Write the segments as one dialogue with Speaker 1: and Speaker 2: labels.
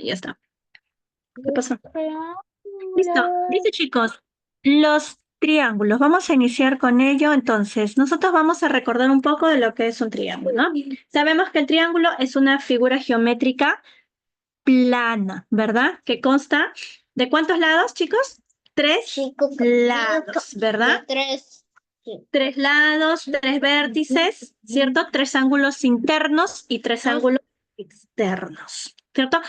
Speaker 1: Ya está. ¿Qué pasó? Listo. Dice, chicos, los triángulos. Vamos a iniciar con ello. Entonces, nosotros vamos a recordar un poco de lo que es un triángulo, ¿no? Sabemos que el triángulo es una figura geométrica plana, ¿verdad? Que consta de ¿cuántos lados, chicos? Tres lados, ¿verdad?
Speaker 2: Tres.
Speaker 1: Tres lados, tres vértices, ¿cierto? Tres ángulos internos y tres ángulos externos, ¿cierto?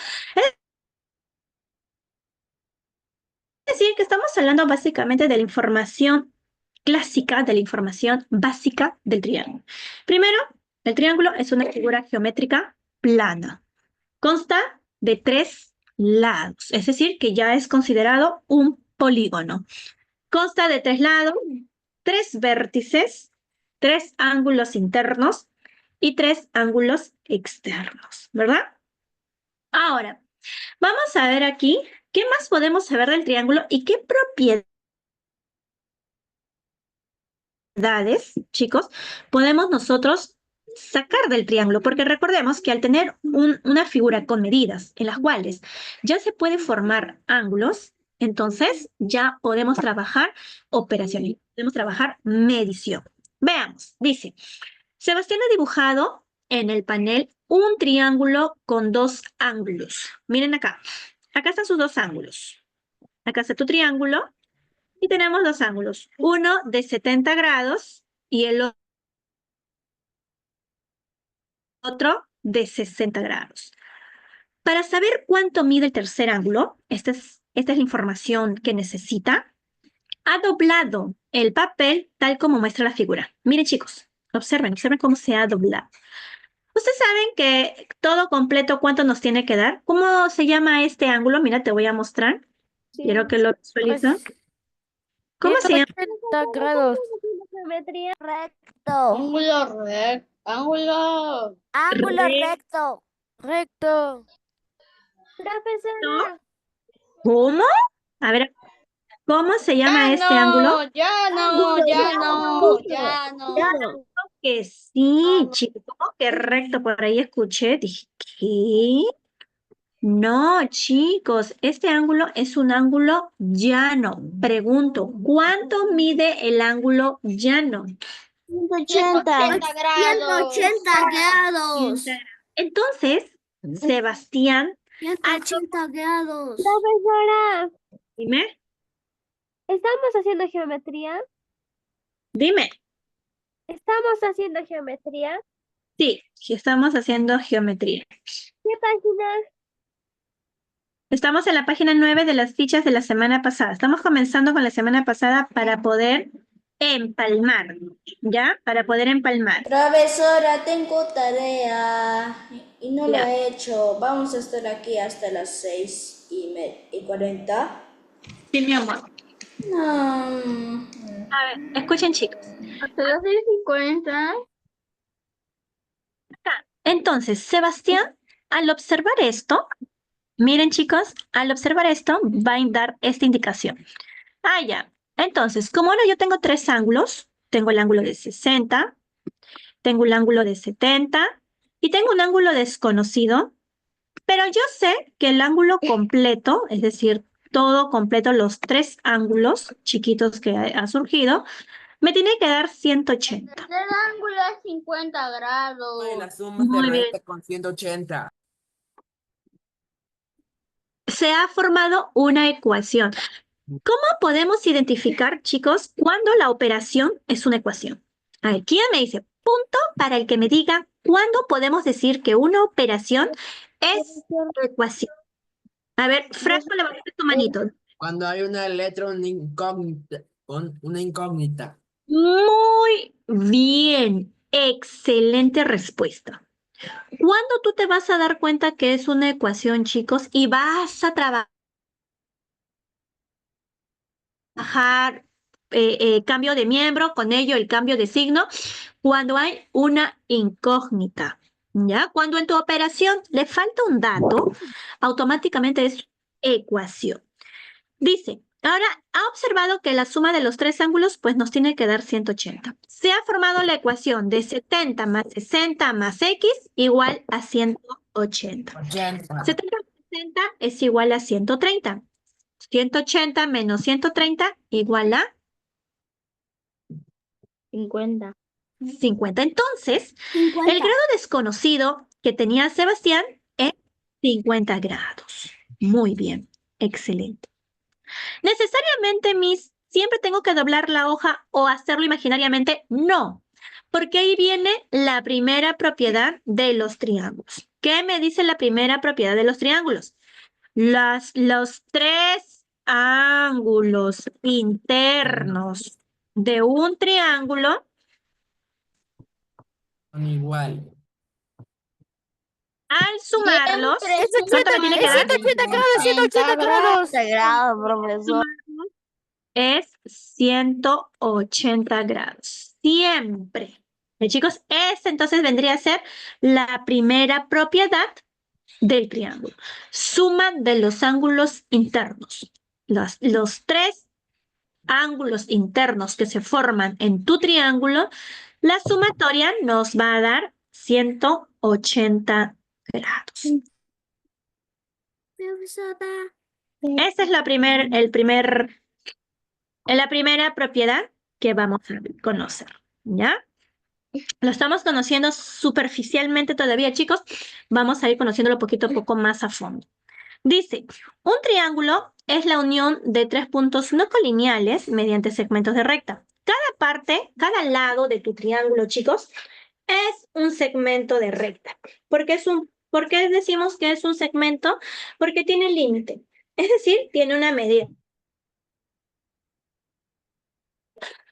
Speaker 1: Es decir, que estamos hablando básicamente de la información clásica, de la información básica del triángulo. Primero, el triángulo es una figura geométrica plana. Consta de tres lados, es decir, que ya es considerado un polígono. Consta de tres lados, tres vértices, tres ángulos internos y tres ángulos externos, ¿verdad? Ahora, vamos a ver aquí qué más podemos saber del triángulo y qué propiedades, chicos, podemos nosotros sacar del triángulo, porque recordemos que al tener una figura con medidas en las cuales ya se puede formar ángulos, entonces ya podemos trabajar operaciones, podemos trabajar medición. Veamos, dice, Sebastián ha dibujado en el panel un triángulo con dos ángulos. Miren acá, acá están sus dos ángulos. Acá está tu triángulo y tenemos dos ángulos, uno de 70 grados y el otro de 60 grados. Para saber cuánto mide el tercer ángulo, esta es la información que necesita, ha doblado el papel tal como muestra la figura. Miren, chicos, observen cómo se ha doblado. Ustedes saben que todo completo, ¿cuánto nos tiene que dar? ¿Cómo se llama este ángulo? Mira, te voy a mostrar. Quiero que lo visualizan.
Speaker 3: Pues,
Speaker 1: ¿Cómo se llama?
Speaker 3: 180 grados.
Speaker 2: Geometría.
Speaker 4: Recto.
Speaker 2: Ángulo recto. Ángulo.
Speaker 4: Ángulo recto.
Speaker 3: Recto.
Speaker 2: Profesora.
Speaker 1: ¿Cómo? A ver, ¿cómo se llama este ángulo?
Speaker 2: Ya no, ya no, ya no.
Speaker 1: Claro que sí, chicos, ¿cómo que recto? Por ahí escuché, dije, ¿qué? No, chicos, este ángulo es un ángulo llano. Pregunto, ¿cuánto mide el ángulo llano?
Speaker 2: 180 grados.
Speaker 4: 180 grados.
Speaker 1: Entonces, Sebastián,
Speaker 4: 180 grados.
Speaker 2: Profesora,
Speaker 1: dime,
Speaker 2: ¿estamos haciendo geometría?
Speaker 1: dime.
Speaker 2: ¿Estamos haciendo geometría?
Speaker 1: Sí, estamos haciendo geometría.
Speaker 2: ¿Qué página?
Speaker 1: Estamos en la página 9 de las fichas de la semana pasada. Estamos comenzando con la semana pasada para poder empalmar, ¿ya? Para poder empalmar.
Speaker 5: Profesora, tengo tarea y no lo
Speaker 1: Ya.
Speaker 5: he hecho. Vamos a estar aquí hasta las 6:40.
Speaker 1: Sí, mi amor.
Speaker 5: No.
Speaker 1: A ver, escuchen, chicos.
Speaker 2: Hasta las 6:40.
Speaker 1: Entonces, Sebastián, al observar esto, miren, chicos, al observar esto, va a dar esta indicación. Ah, ya. Entonces, como ahora yo tengo tres ángulos, tengo el ángulo de 60, tengo el ángulo de 70 y tengo un ángulo desconocido, pero yo sé que el ángulo completo, es decir, todo completo, los tres ángulos chiquitos que ha surgido, me tiene que dar 180.
Speaker 2: El ángulo es 50 grados.
Speaker 6: La suma
Speaker 1: Muy
Speaker 6: de
Speaker 1: bien.
Speaker 6: recta con 180.
Speaker 1: Se ha formado una ecuación. ¿Cómo podemos identificar, chicos, cuándo la operación es una ecuación? A ver, ¿quién me dice? Punto para el que me diga cuándo podemos decir que una operación es ecuación. A ver, Franco, levanta tu manito.
Speaker 6: Cuando hay una letra, una incógnita.
Speaker 1: Muy bien, excelente respuesta. ¿Cuándo tú te vas a dar cuenta que es una ecuación, chicos, y vas a trabajar cambio de miembro, con ello el cambio de signo, cuando hay una incógnita? ¿Ya? Cuando en tu operación le falta un dato, automáticamente es ecuación. Dice, ahora ha observado que la suma de los tres ángulos pues nos tiene que dar 180. Se ha formado la ecuación de 70 más 60 más x igual a 180. 80.
Speaker 6: 80.
Speaker 1: 70 por 60 es igual a 130. 180 menos 130 igual a
Speaker 2: 50.
Speaker 1: 50. Entonces, el
Speaker 4: 50.
Speaker 1: grado desconocido que tenía Sebastián es 50 grados. Muy bien, excelente. ¿Necesariamente, Miss, siempre tengo que doblar la hoja o hacerlo imaginariamente? No, porque ahí viene la primera propiedad de los triángulos. ¿Qué me dice la primera propiedad de los triángulos? Los tres ángulos internos de un triángulo
Speaker 6: Son igual.
Speaker 1: al sumarlos,
Speaker 2: Siempre
Speaker 1: ¿cuánto me tiene que dar?
Speaker 3: 180 grados, 180 grados.
Speaker 2: grados, profesor.
Speaker 1: Es 180 grados. Siempre. Chicos, esta entonces vendría a ser la primera propiedad del triángulo. Suma de los ángulos internos. Los tres ángulos internos que se forman en tu triángulo, la sumatoria nos va a dar 180 grados.
Speaker 4: Profesora.
Speaker 1: Esa es la primera propiedad que vamos a conocer, ¿ya? Lo estamos conociendo superficialmente todavía, chicos. Vamos a ir conociéndolo poquito a poco más a fondo. Dice, un triángulo es la unión de tres puntos no colineales mediante segmentos de recta. Cada lado de tu triángulo, chicos, es un segmento de recta. ¿Por qué decimos que es un segmento? Porque tiene límite. Es decir, tiene una medida.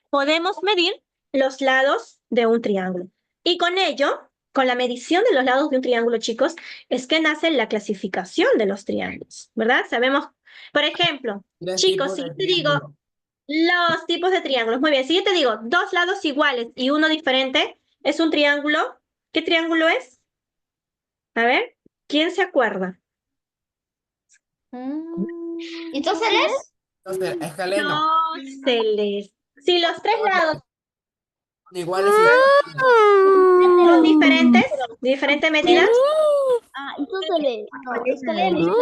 Speaker 1: Podemos medir los lados de un triángulo. Y con ello, con la medición de los lados de un triángulo, chicos, es que nace la clasificación de los triángulos, ¿verdad? Sabemos, por ejemplo,
Speaker 6: Tres
Speaker 1: chicos,
Speaker 6: tipos
Speaker 1: si
Speaker 6: de
Speaker 1: yo te digo
Speaker 6: triángulo.
Speaker 1: los tipos de triángulos, muy bien, si yo te digo dos lados iguales y uno diferente, es un triángulo. ¿Qué triángulo es? A ver, ¿quién se acuerda?
Speaker 2: ¿Isósceles?
Speaker 6: Entonces, escaleno.
Speaker 1: Isósceles. Si los tres lados
Speaker 6: Son iguales y
Speaker 1: son diferentes, diferente medida,
Speaker 2: Ah, isósceles. No, escalenos,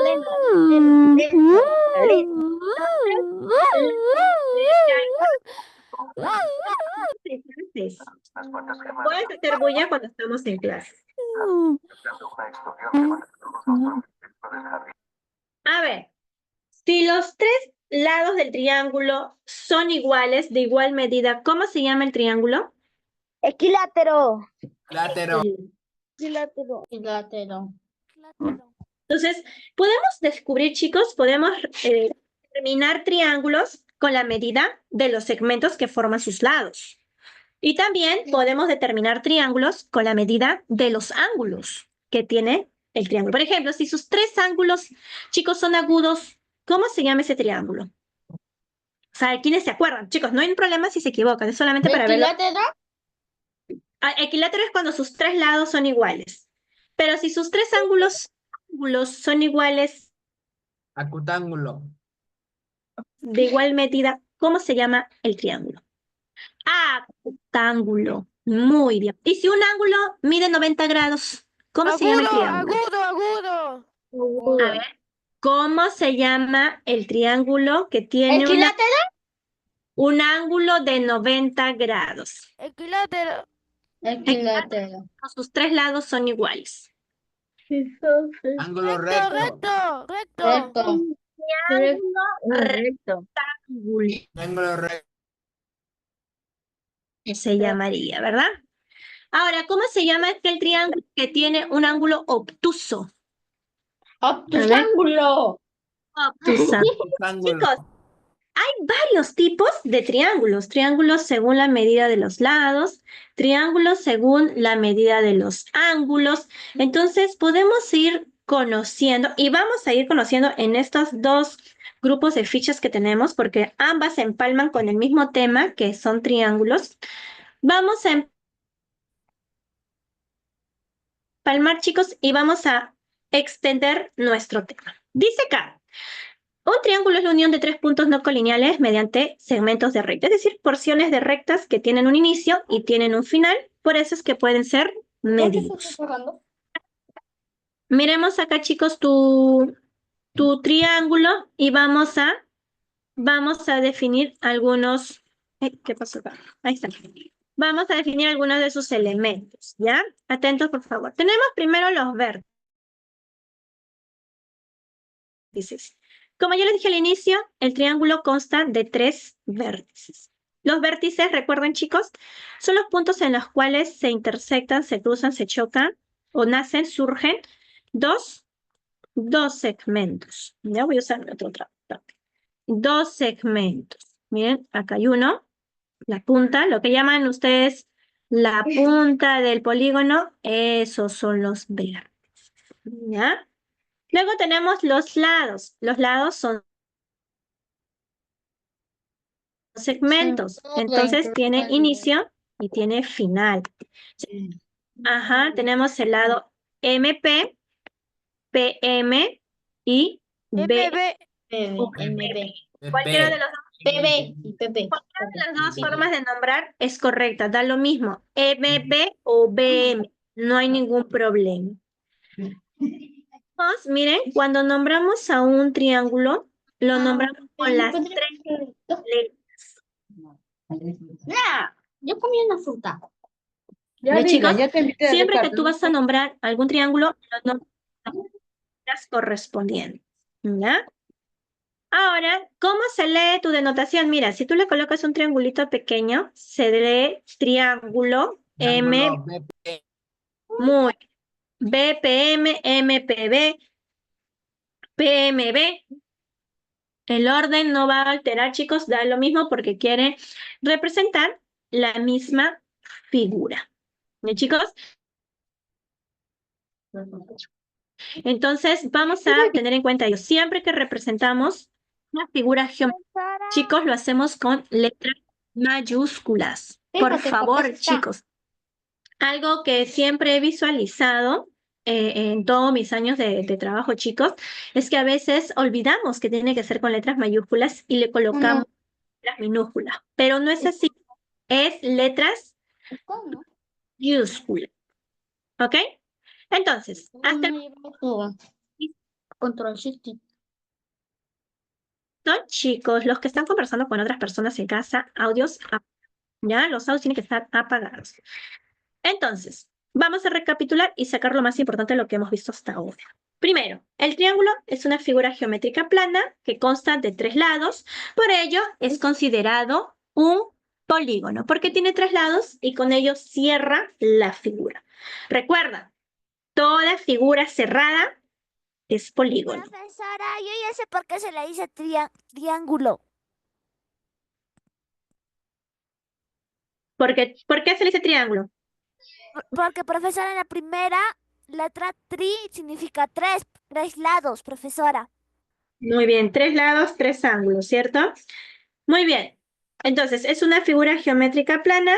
Speaker 1: diferentes. Puedes hacer bulla cuando estamos en clase. A ver, si los tres lados del triángulo son iguales, de igual medida, ¿cómo se llama el triángulo?
Speaker 2: Equilátero.
Speaker 6: equilátero.
Speaker 2: Equilátero. Equilátero.
Speaker 1: Entonces, podemos descubrir, chicos, podemos determinar triángulos con la medida de los segmentos que forman sus lados. Y también podemos determinar triángulos con la medida de los ángulos que tiene el triángulo. Por ejemplo, si sus tres ángulos, chicos, son agudos, ¿cómo se llama ese triángulo? O sea, ¿quiénes se acuerdan? Chicos, no hay un problema si se equivocan, es solamente para verlo.
Speaker 2: ¿Equilátero?
Speaker 1: Equilátero es cuando sus tres lados son iguales. Pero si sus tres ángulos son iguales,
Speaker 6: Acutángulo.
Speaker 1: de igual medida, ¿cómo se llama el triángulo? Acutángulo. Muy bien. Y si un ángulo mide 90 grados, ¿cómo se llama el triángulo?
Speaker 3: Agudo.
Speaker 1: A ver, ¿cómo se llama el triángulo que tiene
Speaker 2: ¿Equilátero?
Speaker 1: un ángulo de 90 grados?
Speaker 3: Equilátero.
Speaker 2: Equilátero.
Speaker 1: Sus tres lados son iguales.
Speaker 6: Ángulo
Speaker 3: Recto,
Speaker 6: recto.
Speaker 3: recto.
Speaker 2: Recto.
Speaker 6: Ángulo recto.
Speaker 1: Se llamaría, ¿verdad? Ahora, ¿cómo se llama aquel triángulo que tiene un ángulo obtuso?
Speaker 2: Obtusángulo.
Speaker 1: Obtusa.
Speaker 6: Ángulo.
Speaker 1: Chicos, hay varios tipos de triángulos. Triángulos según la medida de los lados, triángulos según la medida de los ángulos. Entonces, podemos ir conociendo y vamos a ir conociendo en estos dos grupos de fichas que tenemos, porque ambas se empalman con el mismo tema, que son triángulos. Vamos a empalmar, chicos, y vamos a extender nuestro tema. Dice acá, un triángulo es la unión de tres puntos no colineales mediante segmentos de recta, es decir, porciones de rectas que tienen un inicio y tienen un final, por eso es que pueden ser medidos. Miremos acá, chicos, tu triángulo y vamos a definir algunos. ¿Qué pasó acá? Ahí está. Vamos a definir algunos de sus elementos, ¿ya? Atentos, por favor. Tenemos primero los vértices. Como yo les dije al inicio, el triángulo consta de 3 vértices. Los vértices, recuerden, chicos, son los puntos en los cuales se intersectan, se cruzan, se chocan o nacen, surgen dos segmentos. Ya voy a usar otra parte. 2 segmentos. Miren, acá hay uno. La punta, lo que llaman ustedes la punta del polígono, esos son los vértices. ¿Ya? Luego tenemos los lados. Los lados son segmentos. Entonces tiene inicio y tiene final. Ajá, tenemos el lado MP, PM y B.
Speaker 2: MB.
Speaker 1: Cualquiera de los
Speaker 2: PB y PP.
Speaker 1: Cualquiera de las dos formas de nombrar es correcta, da lo mismo, MP o BM, no hay ningún problema. Miren, cuando nombramos a un triángulo, lo nombramos con las 3 letras.
Speaker 2: Yo comí una fruta.
Speaker 1: ¿Ya, chicos? Siempre que tú vas a nombrar algún triángulo, lo nombras con las letras correspondientes. ¿Ya? Ahora, ¿cómo se lee tu denotación? Mira, si tú le colocas un triangulito pequeño, se lee triángulo M, muy BPM, MPB, PMB. El orden no va a alterar, chicos, da lo mismo porque quiere representar la misma figura. ¿Ya, chicos? Entonces, vamos a tener en cuenta ello. Siempre que representamos una figura geométrica, chicos, lo hacemos con letras mayúsculas. Por favor, chicos. Algo que siempre he visualizado en todos mis años de trabajo, chicos, es que a veces olvidamos que tiene que ser con letras mayúsculas y le colocamos letras minúsculas. Pero no es así. Es letras mayúsculas. ¿Ok? Entonces, hasta
Speaker 2: Control Shift.
Speaker 1: chicos, los que están conversando con otras personas en casa, audios, ya, los audios tienen que estar apagados. Entonces, vamos a recapitular y sacar lo más importante de lo que hemos visto hasta ahora. Primero, el triángulo es una figura geométrica plana que consta de 3 lados, por ello es considerado un polígono, porque tiene 3 lados y con ello cierra la figura. Recuerda, toda figura cerrada es polígono.
Speaker 4: Profesora, yo ya sé por qué se le dice triángulo.
Speaker 1: ¿Por qué se le dice triángulo?
Speaker 4: Porque, profesora, en la primera letra tri significa 3 lados, profesora.
Speaker 1: Muy bien, 3 lados, 3 ángulos, ¿cierto? Muy bien. Entonces, es una figura geométrica plana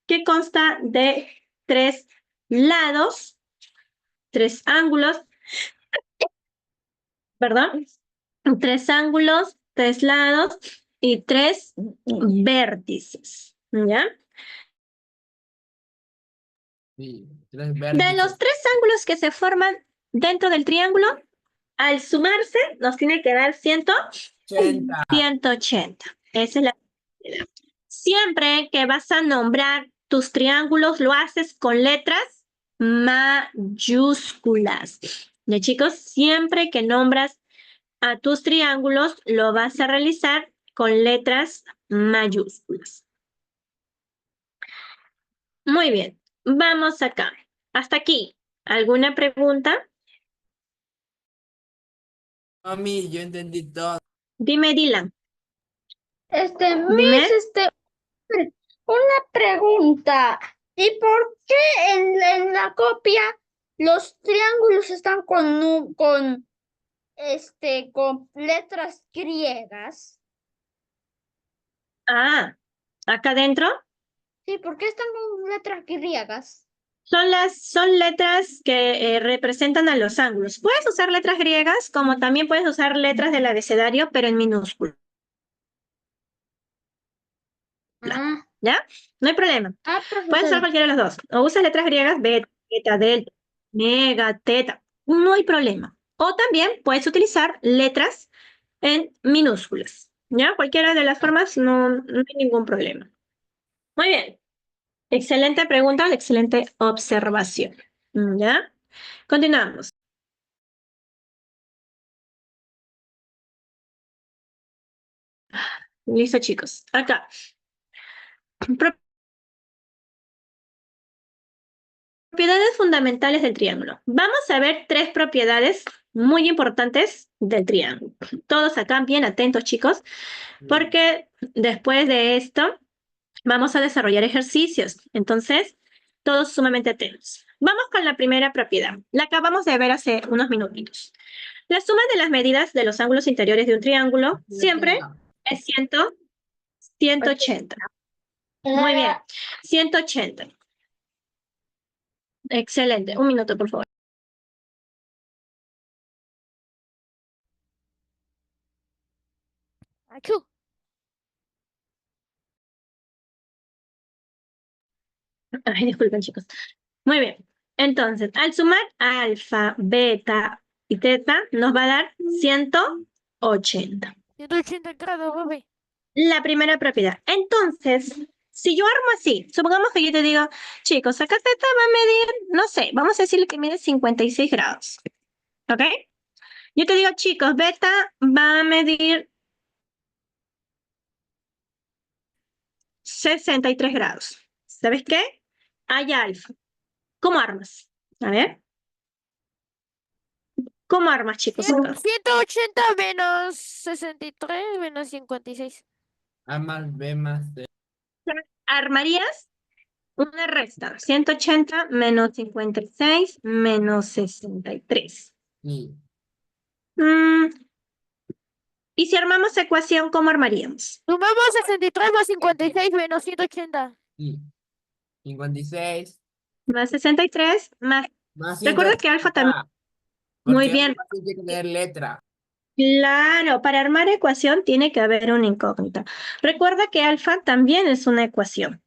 Speaker 1: que consta de 3 lados, 3 ángulos, perdón, 3 ángulos, 3 lados y 3 vértices, ¿ya?
Speaker 6: Sí, 3
Speaker 1: De
Speaker 6: vértices.
Speaker 1: los 3 ángulos que se forman dentro del triángulo, al sumarse nos tiene que dar
Speaker 6: 80.
Speaker 1: 180. Esa es la. Siempre que vas a nombrar tus triángulos, lo haces con letras mayúsculas. ¿Ya, chicos? Siempre que nombras a tus triángulos, lo vas a realizar con letras mayúsculas. Muy bien. Vamos acá. Hasta aquí. ¿Alguna pregunta?
Speaker 6: Mami, yo entendí todo.
Speaker 1: Dime, Dylan.
Speaker 2: Miss, una pregunta. ¿Y por qué en la copia los triángulos están con letras griegas?
Speaker 1: Ah, acá adentro
Speaker 2: Sí, ¿por qué están con letras griegas?
Speaker 1: son letras que representan a los ángulos. Puedes usar letras griegas como también puedes usar letras del abecedario, pero en minúsculo.
Speaker 2: Ah,
Speaker 1: ¿Ya? No hay problema. Puedes usar
Speaker 2: profesora.
Speaker 1: cualquiera de los dos. O usas letras griegas, beta, delta, mega, teta. no hay problema. O también puedes utilizar letras en minúsculas, ¿ya? Cualquiera de las formas no hay ningún problema. Muy bien. Excelente pregunta, excelente observación, ¿ya? Continuamos. Listo, chicos. Acá. Propiedades fundamentales del triángulo. Vamos a ver 3 propiedades muy importantes del triángulo. Todos acá bien atentos, chicos, porque después de esto vamos a desarrollar ejercicios. Entonces, todos sumamente atentos. Vamos con la primera propiedad. La acabamos de ver hace unos minutitos. La suma de las medidas de los ángulos interiores de un triángulo siempre es 180. Muy bien, 180. Excelente. Un minuto, por favor.
Speaker 3: Achú.
Speaker 1: Ay, disculpen, chicos. Muy bien. Entonces, al sumar alfa, beta y teta, nos va a dar 180.
Speaker 3: 180 grados, papi.
Speaker 1: La primera propiedad. Entonces, si yo armo así, supongamos que yo te digo, chicos, acá teta va a medir, no sé, vamos a decirle que mide 56 grados. ¿Ok? Yo te digo, chicos, beta va a medir 63 grados. ¿Sabes qué? Hay alfa. ¿Cómo armas? A ver. ¿Cómo armas, chicos? acá?
Speaker 3: 180 menos 63 menos 56.
Speaker 6: A más B más C.
Speaker 1: Armarías una resta. 180 menos 56 menos 63.
Speaker 6: Sí,
Speaker 1: Mm, y si armamos ecuación, ¿cómo armaríamos?
Speaker 3: Sumamos 63 más 56 menos 180.
Speaker 6: sí. 56
Speaker 1: Más 63 más...
Speaker 6: más
Speaker 1: Recuerda que alfa también...
Speaker 6: 180.
Speaker 1: Muy
Speaker 6: Porque
Speaker 1: bien.
Speaker 6: alfa tiene que tener letra.
Speaker 1: Claro, para armar ecuación tiene que haber una incógnita. Recuerda que alfa también es una ecuación.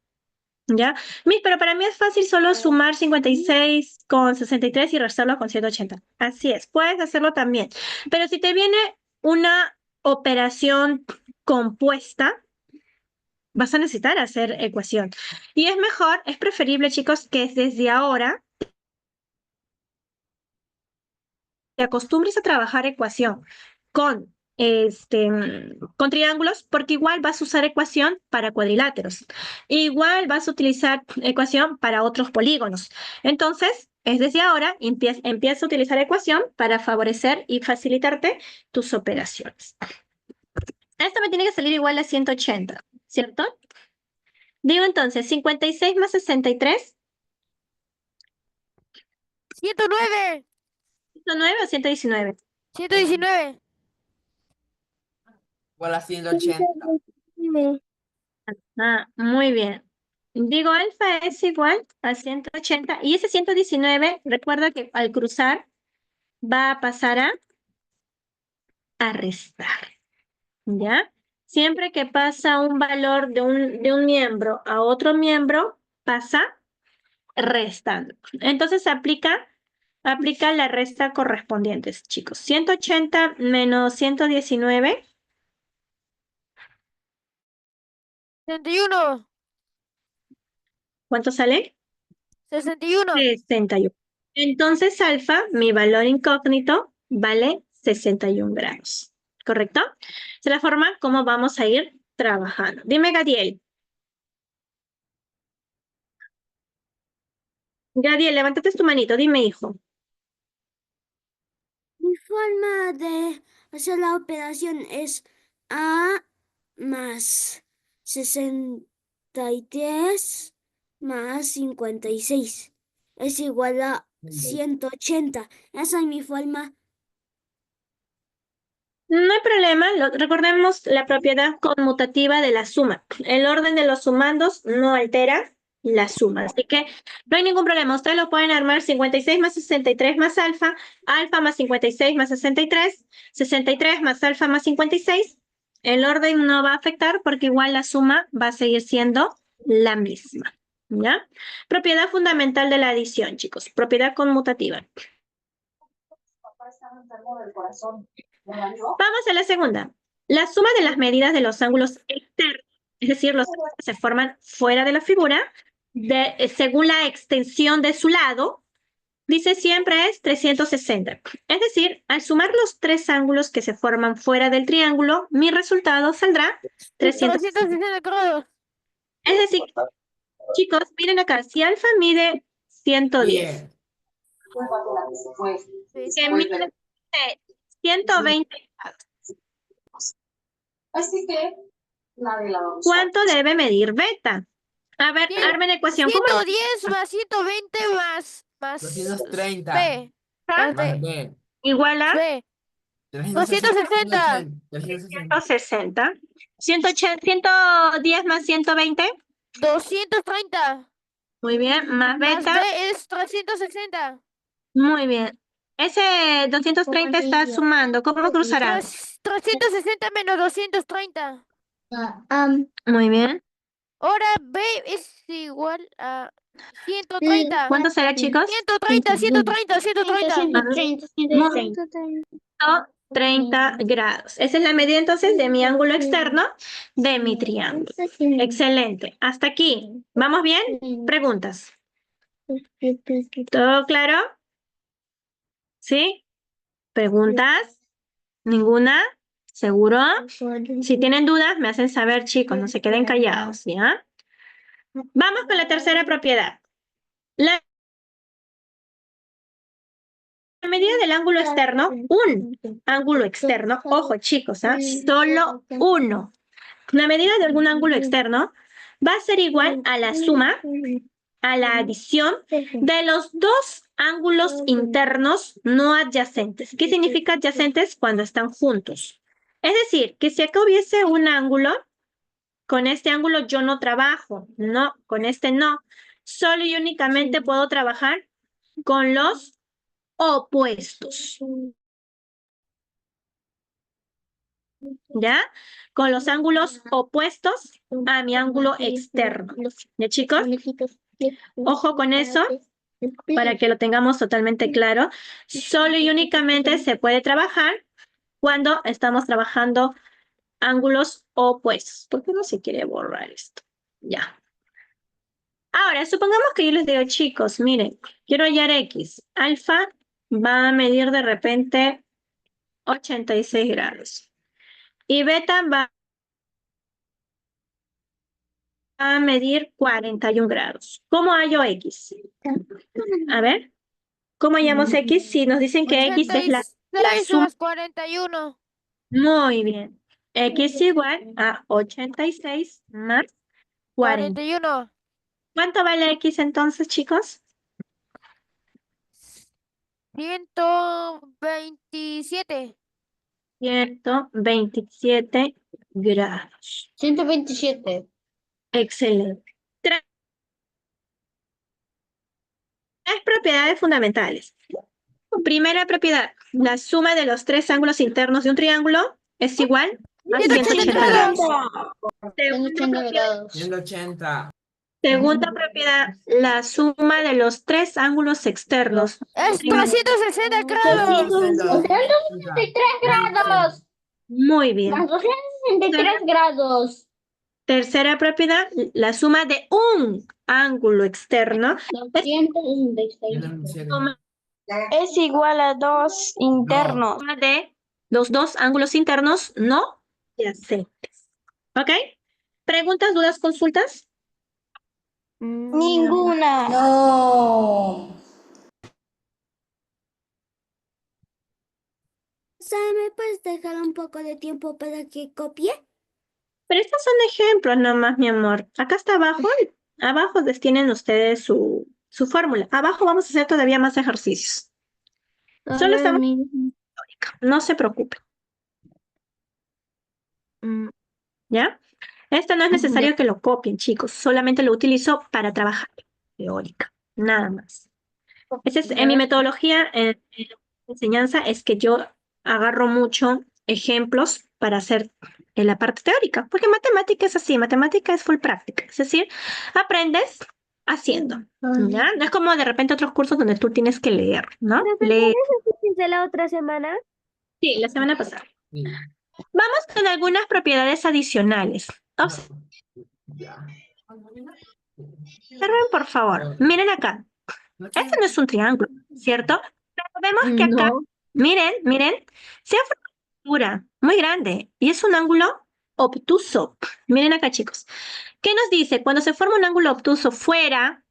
Speaker 1: ¿Ya? Pero para mí es fácil solo sumar 56 con 63 y restarlo con 180. Así es, puedes hacerlo también. Pero si te viene una operación compuesta, vas a necesitar hacer ecuación. Y es mejor, es preferible, chicos, que desde ahora te acostumbres a trabajar ecuación con, con triángulos, porque igual vas a usar ecuación para cuadriláteros. Igual vas a utilizar ecuación para otros polígonos. Entonces, es desde ahora, empieza a utilizar ecuación para favorecer y facilitarte tus operaciones. Esto me tiene que salir igual a 180, ¿cierto? Digo entonces, 56 más 63,
Speaker 3: 109.
Speaker 1: 109 o 119.
Speaker 3: 119.
Speaker 6: Igual a 180.
Speaker 1: Ah, muy bien. Digo, alfa es igual a 180 y ese 119, recuerda que al cruzar va a pasar a restar, ¿ya? Siempre que pasa un valor de un miembro a otro miembro, pasa restando. Entonces aplica la resta correspondiente, chicos. 180 menos 119,
Speaker 3: 61.
Speaker 1: ¿cuánto sale?
Speaker 3: 61.
Speaker 1: 61. Entonces, alfa, mi valor incógnito, vale 61 grados. ¿Correcto? Esa es la forma como vamos a ir trabajando. Dime, Gadiel. Gadiel, levántate tu manito. Dime, hijo.
Speaker 7: Mi forma de hacer la operación es A más 63 más 56. Es igual a 180. Esa es mi forma.
Speaker 1: No hay problema. Recordemos la propiedad conmutativa de la suma. El orden de los sumandos no altera la suma. Así que no hay ningún problema. Ustedes lo pueden armar 56 más 63 más alfa, alfa más 56 más 63, 63 más alfa más 56. El orden no va a afectar porque igual la suma va a seguir siendo la misma. ¿Ya? Propiedad fundamental de la adición, chicos. Propiedad conmutativa. Vamos a la segunda. La suma de las medidas de los ángulos externos, es decir, los ángulos que se forman fuera de la figura, según la extensión de su lado, dice siempre es 360. Es decir, al sumar los tres ángulos que se forman fuera del triángulo, mi resultado saldrá 360.
Speaker 3: 360 grados.
Speaker 1: Es decir, chicos, miren acá, si alfa mide 110,
Speaker 6: 10.
Speaker 1: que mide 120 grados, ¿cuánto debe medir beta? A ver,
Speaker 3: Cien-
Speaker 1: armen ecuación. ¿Cómo?
Speaker 3: 110 más 120 más
Speaker 6: 230.
Speaker 3: B. Más
Speaker 6: Más
Speaker 3: B.
Speaker 6: B.
Speaker 1: Igual a
Speaker 3: B.
Speaker 6: 360.
Speaker 1: 160. 110 más 120.
Speaker 3: 230.
Speaker 1: Muy bien. Más
Speaker 3: Más
Speaker 1: beta.
Speaker 3: B es 360.
Speaker 1: Muy bien. Ese 230 está sumando. ¿Cómo cruzará?
Speaker 3: 360 menos 230.
Speaker 1: Muy bien.
Speaker 3: Ahora B es igual a 130.
Speaker 1: ¿Cuánto será, chicos?
Speaker 3: 130, 130, 130.
Speaker 1: 130 grados. Esa es la medida entonces de mi ángulo externo de mi triángulo. Excelente. Hasta aquí. ¿Vamos bien? Preguntas. ¿Todo claro? ¿Sí? ¿Preguntas? ¿Ninguna? ¿Seguro? Si tienen dudas, me hacen saber, chicos. No se queden callados, ¿ya? Vamos con la tercera propiedad. La medida del ángulo externo, un ángulo externo, ojo chicos, ¿ah? Solo uno. La medida de algún ángulo externo va a ser igual a la suma, a la adición de los dos ángulos internos no adyacentes. ¿Qué significa adyacentes? Cuando están juntos. Es decir, que si acá hubiese un ángulo, con este ángulo yo no trabajo, no, con este no. Solo y únicamente puedo trabajar con los opuestos. ¿Ya? Con los ángulos opuestos a mi ángulo externo. ¿Ya, chicos? Ojo con eso, para que lo tengamos totalmente claro. Solo y únicamente se puede trabajar cuando estamos trabajando ángulos opuestos. ¿Por qué no se quiere borrar esto? Ya. Ahora, supongamos que yo les digo, chicos, miren, quiero hallar X. Alfa va a medir de repente 86 grados. Y beta va a medir 41 grados. ¿Cómo hallo X? A ver, ¿cómo hallamos X? Si nos dicen que X es la
Speaker 3: 86
Speaker 1: suma.
Speaker 3: más 41.
Speaker 1: Muy bien. X igual a 86 más 40.
Speaker 3: 41.
Speaker 1: ¿Cuánto vale X entonces, chicos?
Speaker 3: 127.
Speaker 1: 127 grados.
Speaker 2: 127.
Speaker 1: Excelente. Tres propiedades fundamentales. Primera propiedad, la suma de los tres ángulos internos de un triángulo es igual a 180 grados. Segunda propiedad,
Speaker 6: 180.
Speaker 1: segunda propiedad, la suma de los tres ángulos externos.
Speaker 3: Es 360 grados.
Speaker 2: 263 grados.
Speaker 1: Muy bien.
Speaker 2: 263 grados.
Speaker 1: Tercera propiedad, la suma de un ángulo externo
Speaker 2: 266.
Speaker 5: Es igual a 2 internos.
Speaker 1: suma de los dos ángulos internos no adyacentes. ¿Ok? ¿Preguntas, dudas, consultas?
Speaker 5: Ninguna.
Speaker 7: No. ¿Me puedes dejar un poco de tiempo para que copie?
Speaker 1: Pero estos son ejemplos nomás, mi amor. Acá está abajo. Abajo les tienen ustedes su fórmula. Abajo vamos a hacer todavía más ejercicios. Solo estamos... No se preocupen. ¿Ya? Esto no es necesario que lo copien, chicos. Solamente lo utilizo para trabajar teórica. Nada más. En mi metodología en enseñanza es que yo agarro mucho ejemplos para hacer en la parte teórica, porque matemática es así, matemática es full práctica, es decir, aprendes haciendo, ¿ya? No es como de repente otros cursos donde tú tienes que leer, ¿no? Leer,
Speaker 4: dijiste la otra semana?
Speaker 1: Sí, la semana pasada.
Speaker 6: Sí.
Speaker 1: Vamos con algunas propiedades adicionales. Observen,
Speaker 6: Ya.
Speaker 1: por favor. Miren acá. Este no es un triángulo, ¿cierto? Pero vemos que acá, miren, se ha formado una figura muy grande y es un ángulo obtuso. Miren acá, chicos. ¿Qué nos dice? Cuando se forma un ángulo obtuso fuera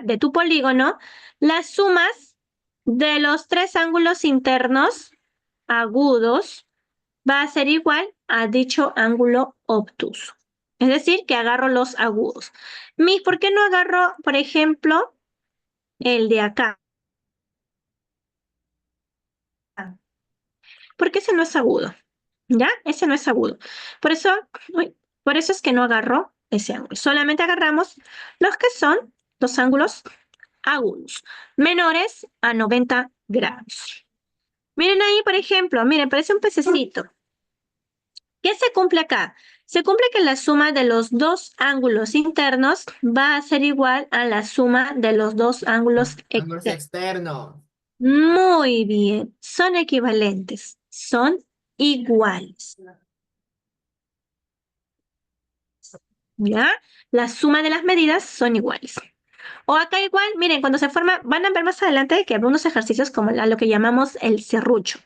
Speaker 1: de tu polígono, las sumas de los tres ángulos internos agudos va a ser igual a dicho ángulo obtuso. Es decir, que agarro los agudos. ¿Por qué no agarro, por ejemplo, el de acá? Porque ese no es agudo. ¿Ya? Ese no es agudo. Por eso, por eso es que no agarro ese ángulo. Solamente agarramos los que son los ángulos agudos, menores a 90 grados. Miren ahí, por ejemplo, miren, parece un pececito. ¿Qué se cumple acá? Se cumple que la suma de los dos ángulos internos va a ser igual a la suma de los dos ángulos
Speaker 6: Ángulos
Speaker 1: externos.
Speaker 6: externos.
Speaker 1: Muy bien, son equivalentes, son iguales. ¿Ya? La suma de las medidas son iguales. O acá igual, miren, cuando se forma, van a ver más adelante que hay unos ejercicios como lo que llamamos el serrucho.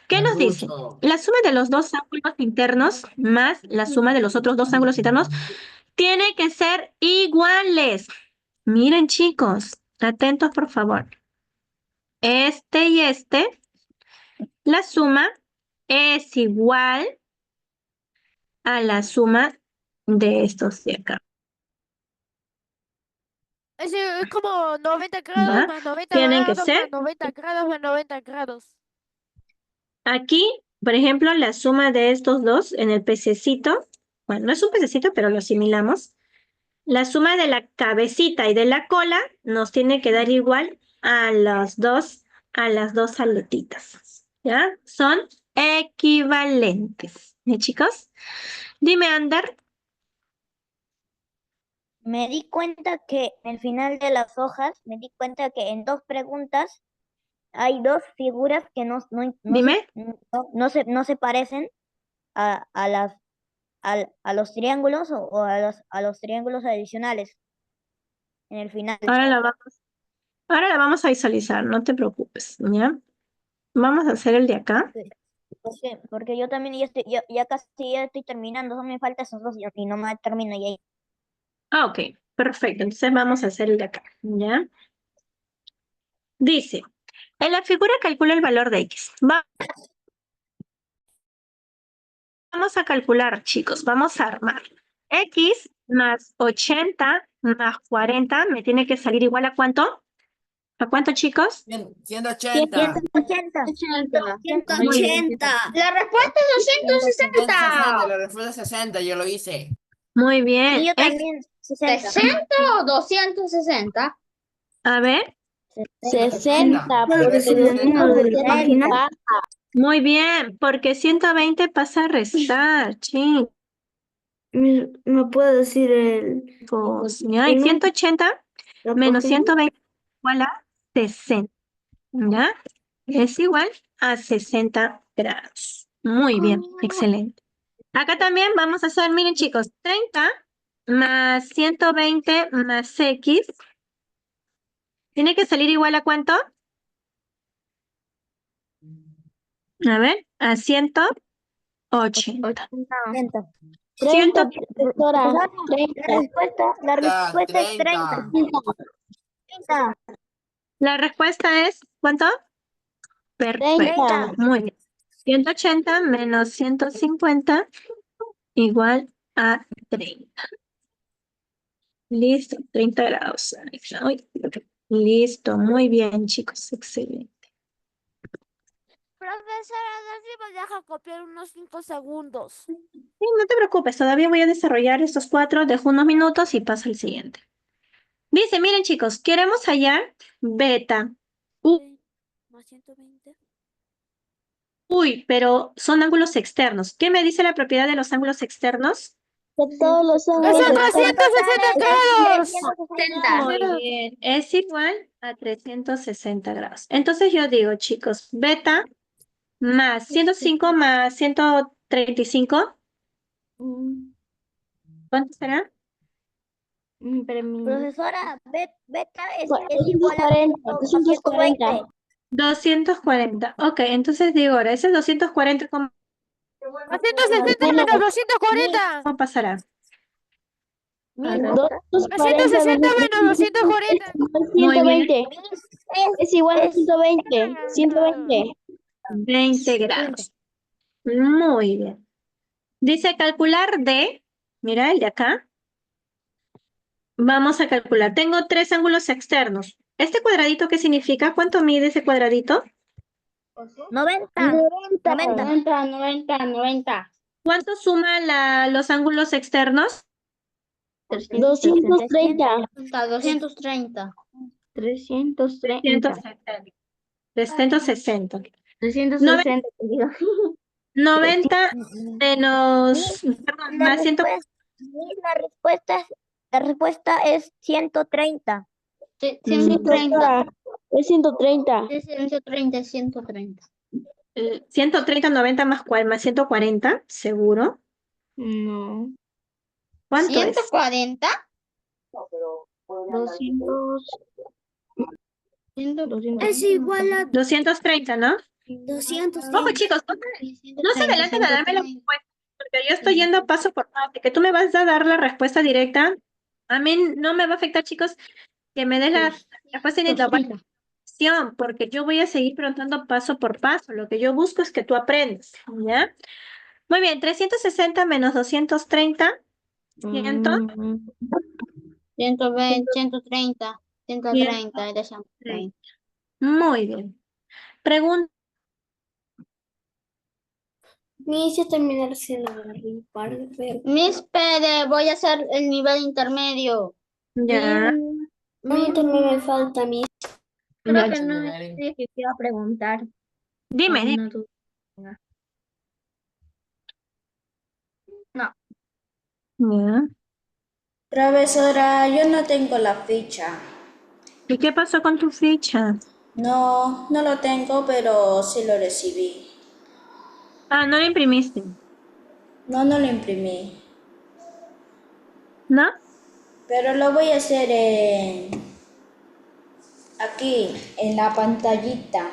Speaker 1: ¿Qué nos dice?
Speaker 6: Serrucho.
Speaker 1: La suma de los dos ángulos internos más la suma de los otros dos ángulos internos tiene que ser iguales. Miren, chicos, atentos por favor. Este y este, la suma es igual a la suma de estos de acá.
Speaker 3: Es como 90 grados
Speaker 1: ¿Ya?
Speaker 3: más 90
Speaker 1: Tienen que
Speaker 3: grados
Speaker 1: ser
Speaker 3: más 90 grados más 90 grados.
Speaker 1: aquí, por ejemplo, la suma de estos dos en el pececito, bueno, no es un pececito, pero lo asimilamos. La suma de la cabecita y de la cola nos tiene que dar igual a las dos aletitas. ¿Ya? Son equivalentes. ¿Ya, chicos? Dime, Ander.
Speaker 8: Me di cuenta que al final de las hojas, me di cuenta que en dos preguntas hay dos figuras que
Speaker 1: Dime.
Speaker 8: no se parecen a los triángulos o a los triángulos adicionales en el final.
Speaker 1: Ahora la vamos a visualizar, no te preocupes. ¿Ya? Vamos a hacer el de acá.
Speaker 8: Porque yo también ya casi ya estoy terminando, solo me faltan esos dos y no me termino y ahí.
Speaker 1: Ah, ok. Perfecto. Entonces vamos a hacer el de acá. ¿Ya? Dice, en la figura calcula el valor de X. Vamos a calcular, chicos. Vamos a armar. X más 80 más 40 me tiene que salir igual a ¿cuánto? ¿A cuánto, chicos?
Speaker 6: 180.
Speaker 8: 180.
Speaker 7: 180.
Speaker 2: La respuesta es 260.
Speaker 6: 160. La respuesta es 60, yo lo hice.
Speaker 1: Muy bien.
Speaker 8: Y yo también 60.
Speaker 2: ¿60 o 260?
Speaker 1: A ver.
Speaker 6: 60.
Speaker 7: Porque si no, no de la página.
Speaker 1: Muy bien, porque 120 pasa a restar, chicos.
Speaker 7: No puedo decir el.
Speaker 1: ¿Ya? Y 180 menos 120 igual a 60. ¿Ya? Es igual a 60 grados. Muy bien, excelente. Acá también vamos a hacer, miren chicos, 30 más 120 más X. ¿Tiene que salir igual a cuánto? A ver, a 180.
Speaker 8: 30,
Speaker 2: profesora.
Speaker 8: La respuesta es 30. 30.
Speaker 1: La respuesta es, ¿cuánto? Perfecto.
Speaker 8: 30.
Speaker 1: Muy bien. 180 menos 150 igual a 30. Listo, 30 grados. Ay, listo, muy bien, chicos, excelente.
Speaker 4: Profesora, a ver si me deja copiar unos 5 segundos.
Speaker 1: Sí, no te preocupes, todavía voy a desarrollar estos 4, dejo unos minutos y paso al siguiente. Dice, miren chicos, queremos hallar beta.
Speaker 4: Más 120.
Speaker 1: Uy, pero son ángulos externos. ¿Qué me dice la propiedad de los ángulos externos?
Speaker 6: Que todos los
Speaker 3: ¡Es
Speaker 6: ángulos
Speaker 3: a
Speaker 6: están
Speaker 3: 360 grados!
Speaker 8: 360.
Speaker 1: Muy bien. Es igual a 360 grados. Entonces yo digo, chicos, beta más 105 más 135. ¿Cuánto será?
Speaker 8: Profesora, beta es igual a
Speaker 6: 240.
Speaker 1: 240. Ok, entonces digo ahora, ese 240, ¿cómo
Speaker 3: 260 menos 240.
Speaker 1: pasará? A ver.
Speaker 3: 260 menos 240.
Speaker 1: Muy bien.
Speaker 6: 120. Es igual a 120. 120.
Speaker 1: 20 grados. Muy bien. Dice calcular de, mira el de acá. Vamos a calcular. Tengo tres ángulos externos. ¿Este cuadradito qué significa? ¿Cuánto mide ese cuadradito?
Speaker 8: 90.
Speaker 2: 90.
Speaker 1: ¿Cuánto suma los ángulos externos?
Speaker 6: 230.
Speaker 2: 230.
Speaker 1: 360. 360.
Speaker 8: 360.
Speaker 1: 90 menos, perdón, más 100.
Speaker 8: La respuesta es 130.
Speaker 2: Sí,
Speaker 6: Sí,
Speaker 2: 130.
Speaker 6: profesora. Es 130.
Speaker 2: Sí, 130, 130.
Speaker 1: 130, 90 más cuál, más 140, seguro.
Speaker 6: No.
Speaker 1: ¿Cuánto es?
Speaker 2: 140.
Speaker 6: 200.
Speaker 7: Es igual a
Speaker 1: 230, ¿no?
Speaker 7: 200.
Speaker 1: Ojo, chicos, no se adelanten a darme la respuesta, porque yo estoy yendo paso por paso. Que tú me vas a dar la respuesta directa. A mí no me va a afectar, chicos, que me des la respuesta individual, porque yo voy a seguir preguntando paso por paso. Lo que yo busco es que tú aprendas, ¿ya? Muy bien, 360 menos 230, 100.
Speaker 2: 120, 130. 130 y de 130.
Speaker 1: Muy bien. Pregunta.
Speaker 7: Me hice terminar sin agarrar.
Speaker 2: Miss Pérez, voy a hacer el nivel intermedio.
Speaker 1: Ya.
Speaker 7: A mí también me falta mi.
Speaker 2: Creo
Speaker 1: Ya.
Speaker 2: que no es que quiero preguntar.
Speaker 1: Dime, dime.
Speaker 2: Una duda. No.
Speaker 1: Ya.
Speaker 5: Profesora, yo no tengo la ficha.
Speaker 1: ¿Y qué pasó con tu ficha?
Speaker 5: No, no lo tengo, pero sí lo recibí.
Speaker 1: Ah, no la imprimiste,
Speaker 5: No, no lo imprimí.
Speaker 1: ¿no?
Speaker 5: Pero lo voy a hacer aquí, en la pantallita.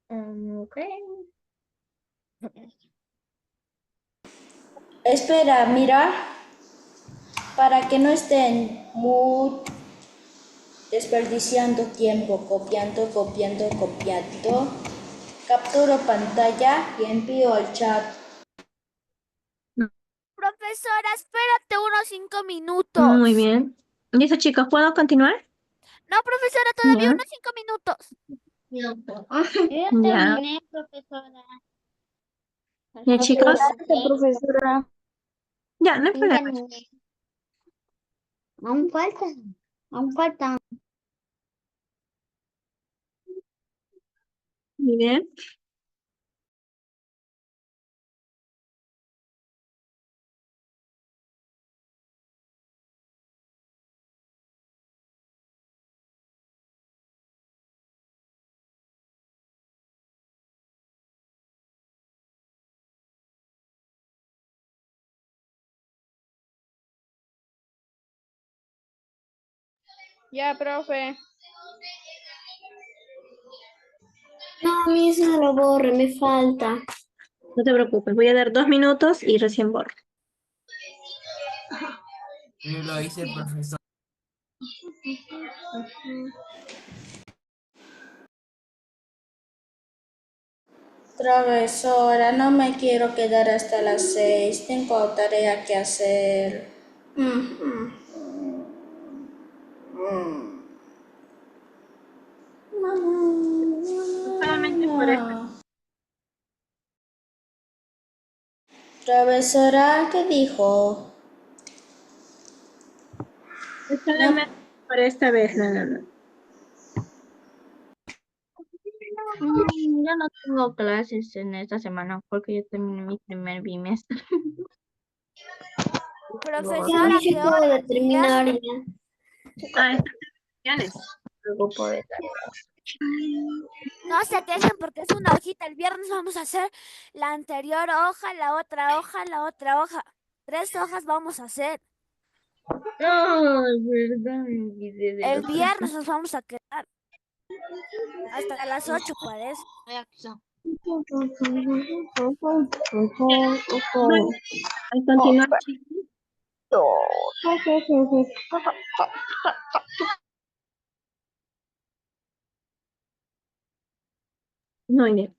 Speaker 2: Ok.
Speaker 5: Espera, mira, para que no estén muy desperdiciando tiempo, copiando. Capturo pantalla y envío al chat.
Speaker 4: Profesora, espérate unos 5 minutos.
Speaker 1: Muy bien. Listo, chicos, ¿puedo continuar?
Speaker 4: No, profesora, todavía
Speaker 1: Ya.
Speaker 4: unos 5 minutos.
Speaker 2: Yo
Speaker 1: Ya.
Speaker 2: terminé, profesora.
Speaker 1: Ya, chicos.
Speaker 6: Gracias, profesora.
Speaker 1: Ya, no hay problema.
Speaker 2: Terminé. Aún falta. Aún falta.
Speaker 1: Muy bien.
Speaker 2: Ya, profe.
Speaker 7: No, a mí eso no lo borre, me falta.
Speaker 1: No te preocupes, voy a dar 2 minutos y recién borro.
Speaker 6: Yo lo hice, profesor.
Speaker 5: Profesora, no me quiero quedar hasta las 6. Tengo tarea que hacer.
Speaker 1: Solamente por esto.
Speaker 5: Profesora, ¿qué dijo?
Speaker 1: Solamente por esta vez, no.
Speaker 2: Yo no tengo clases en esta semana porque yo terminé mi primer bimestre.
Speaker 4: Profesora, ¿a qué hora
Speaker 7: de terminar ya.
Speaker 1: Ah, estas
Speaker 2: Grupo de tareas.
Speaker 4: No se quejen porque es una hojita. El viernes vamos a hacer la anterior hoja, la otra hoja, la otra hoja. 3 hojas vamos a hacer.
Speaker 2: No, es verdad, me olvidé de
Speaker 4: El
Speaker 2: los
Speaker 4: viernes nos vamos a quedar. Hasta las 8 parece.
Speaker 1: Bueno, al continuar, chicos, muy bien.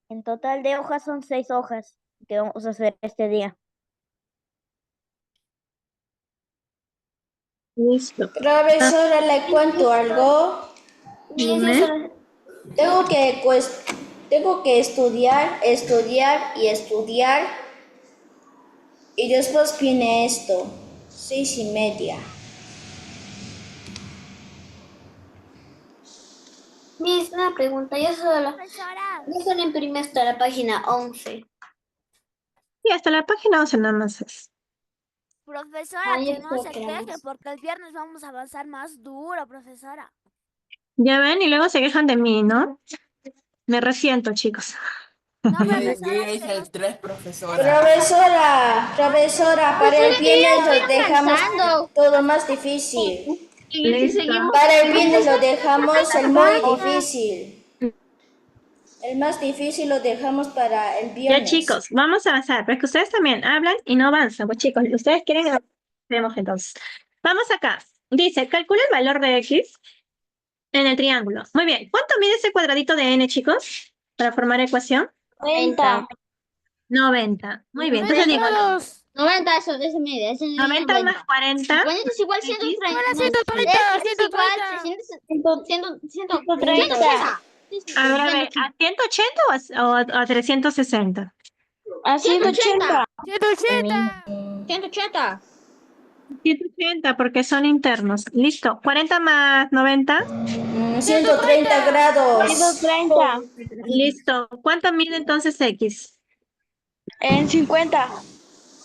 Speaker 8: En total de hojas son 6 hojas que vamos a hacer este día.
Speaker 1: Listo.
Speaker 5: Profesora, le cuento algo.
Speaker 1: Dime.
Speaker 5: Tengo que estudiar y estudiar. Y después viene esto, 6:30.
Speaker 7: Miss, una pregunta.
Speaker 4: Profesora,
Speaker 7: Yo solo imprimí hasta la página 11.
Speaker 1: Sí, hasta la página 11 nada más es.
Speaker 4: profesora,
Speaker 7: Ay,
Speaker 4: que no
Speaker 7: espero
Speaker 4: se
Speaker 7: que
Speaker 4: quejen
Speaker 7: no.
Speaker 4: porque el viernes vamos a avanzar más duro, profesora.
Speaker 1: Ya ven, y luego se quejan de mí, ¿no? Me resiento, chicos.
Speaker 4: No,
Speaker 9: Yo
Speaker 4: profesora,
Speaker 9: ya
Speaker 4: es que
Speaker 9: hice
Speaker 4: no-
Speaker 9: el 3, profesora.
Speaker 5: Profesora, para el viernes lo dejamos
Speaker 2: avanzando.
Speaker 5: todo más difícil.
Speaker 2: Y si
Speaker 1: Listo.
Speaker 2: seguimos
Speaker 5: Para el viernes lo dejamos el muy
Speaker 2: avanzando.
Speaker 5: difícil. El más difícil lo dejamos para el
Speaker 1: Ya,
Speaker 5: viernes.
Speaker 1: chicos, vamos a avanzar, pero es que ustedes también hablan y no avanzan. Pues, chicos, ustedes quieren vemos entonces. Vamos acá. Dice, calcula el valor de X en el triángulo. Muy bien. ¿Cuánto mide ese cuadradito de N, chicos? Para formar ecuación.
Speaker 6: 90.
Speaker 1: 90. Muy bien. Entonces digo,
Speaker 3: Todos.
Speaker 2: 90, eso es media.
Speaker 1: 90 más 40.
Speaker 2: 40 es igual a
Speaker 1: X.
Speaker 2: 130.
Speaker 3: Ahora 130,
Speaker 2: Es igual
Speaker 3: 130.
Speaker 2: 130.
Speaker 1: A ver, ¿a 180 o a 360?
Speaker 6: A 180.
Speaker 3: 180.
Speaker 2: 180.
Speaker 1: 180 porque son internos. Listo. 40 más 90.
Speaker 5: 130 grados.
Speaker 6: 130.
Speaker 1: Listo. ¿Cuánto mide entonces X?
Speaker 6: En 50.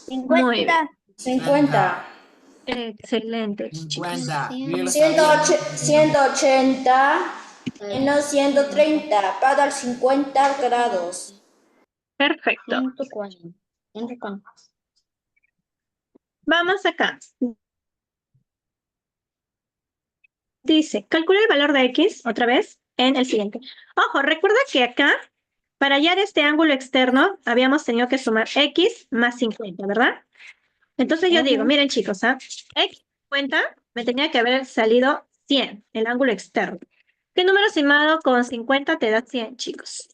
Speaker 1: Muy bien.
Speaker 5: 50.
Speaker 1: Excelente, chicos.
Speaker 9: 50. Yo ya lo sabía.
Speaker 5: 180 menos 130 para dar 50 grados.
Speaker 1: Perfecto.
Speaker 2: 140. 140.
Speaker 1: Vamos acá. Dice, calcula el valor de X, otra vez, en el siguiente. Ojo, recuerda que acá, para hallar este ángulo externo, habíamos tenido que sumar X más 50, ¿verdad? Entonces yo digo, miren chicos, X 50 me tenía que haber salido 100, el ángulo externo. ¿Qué número sumado con 50 te da 100, chicos?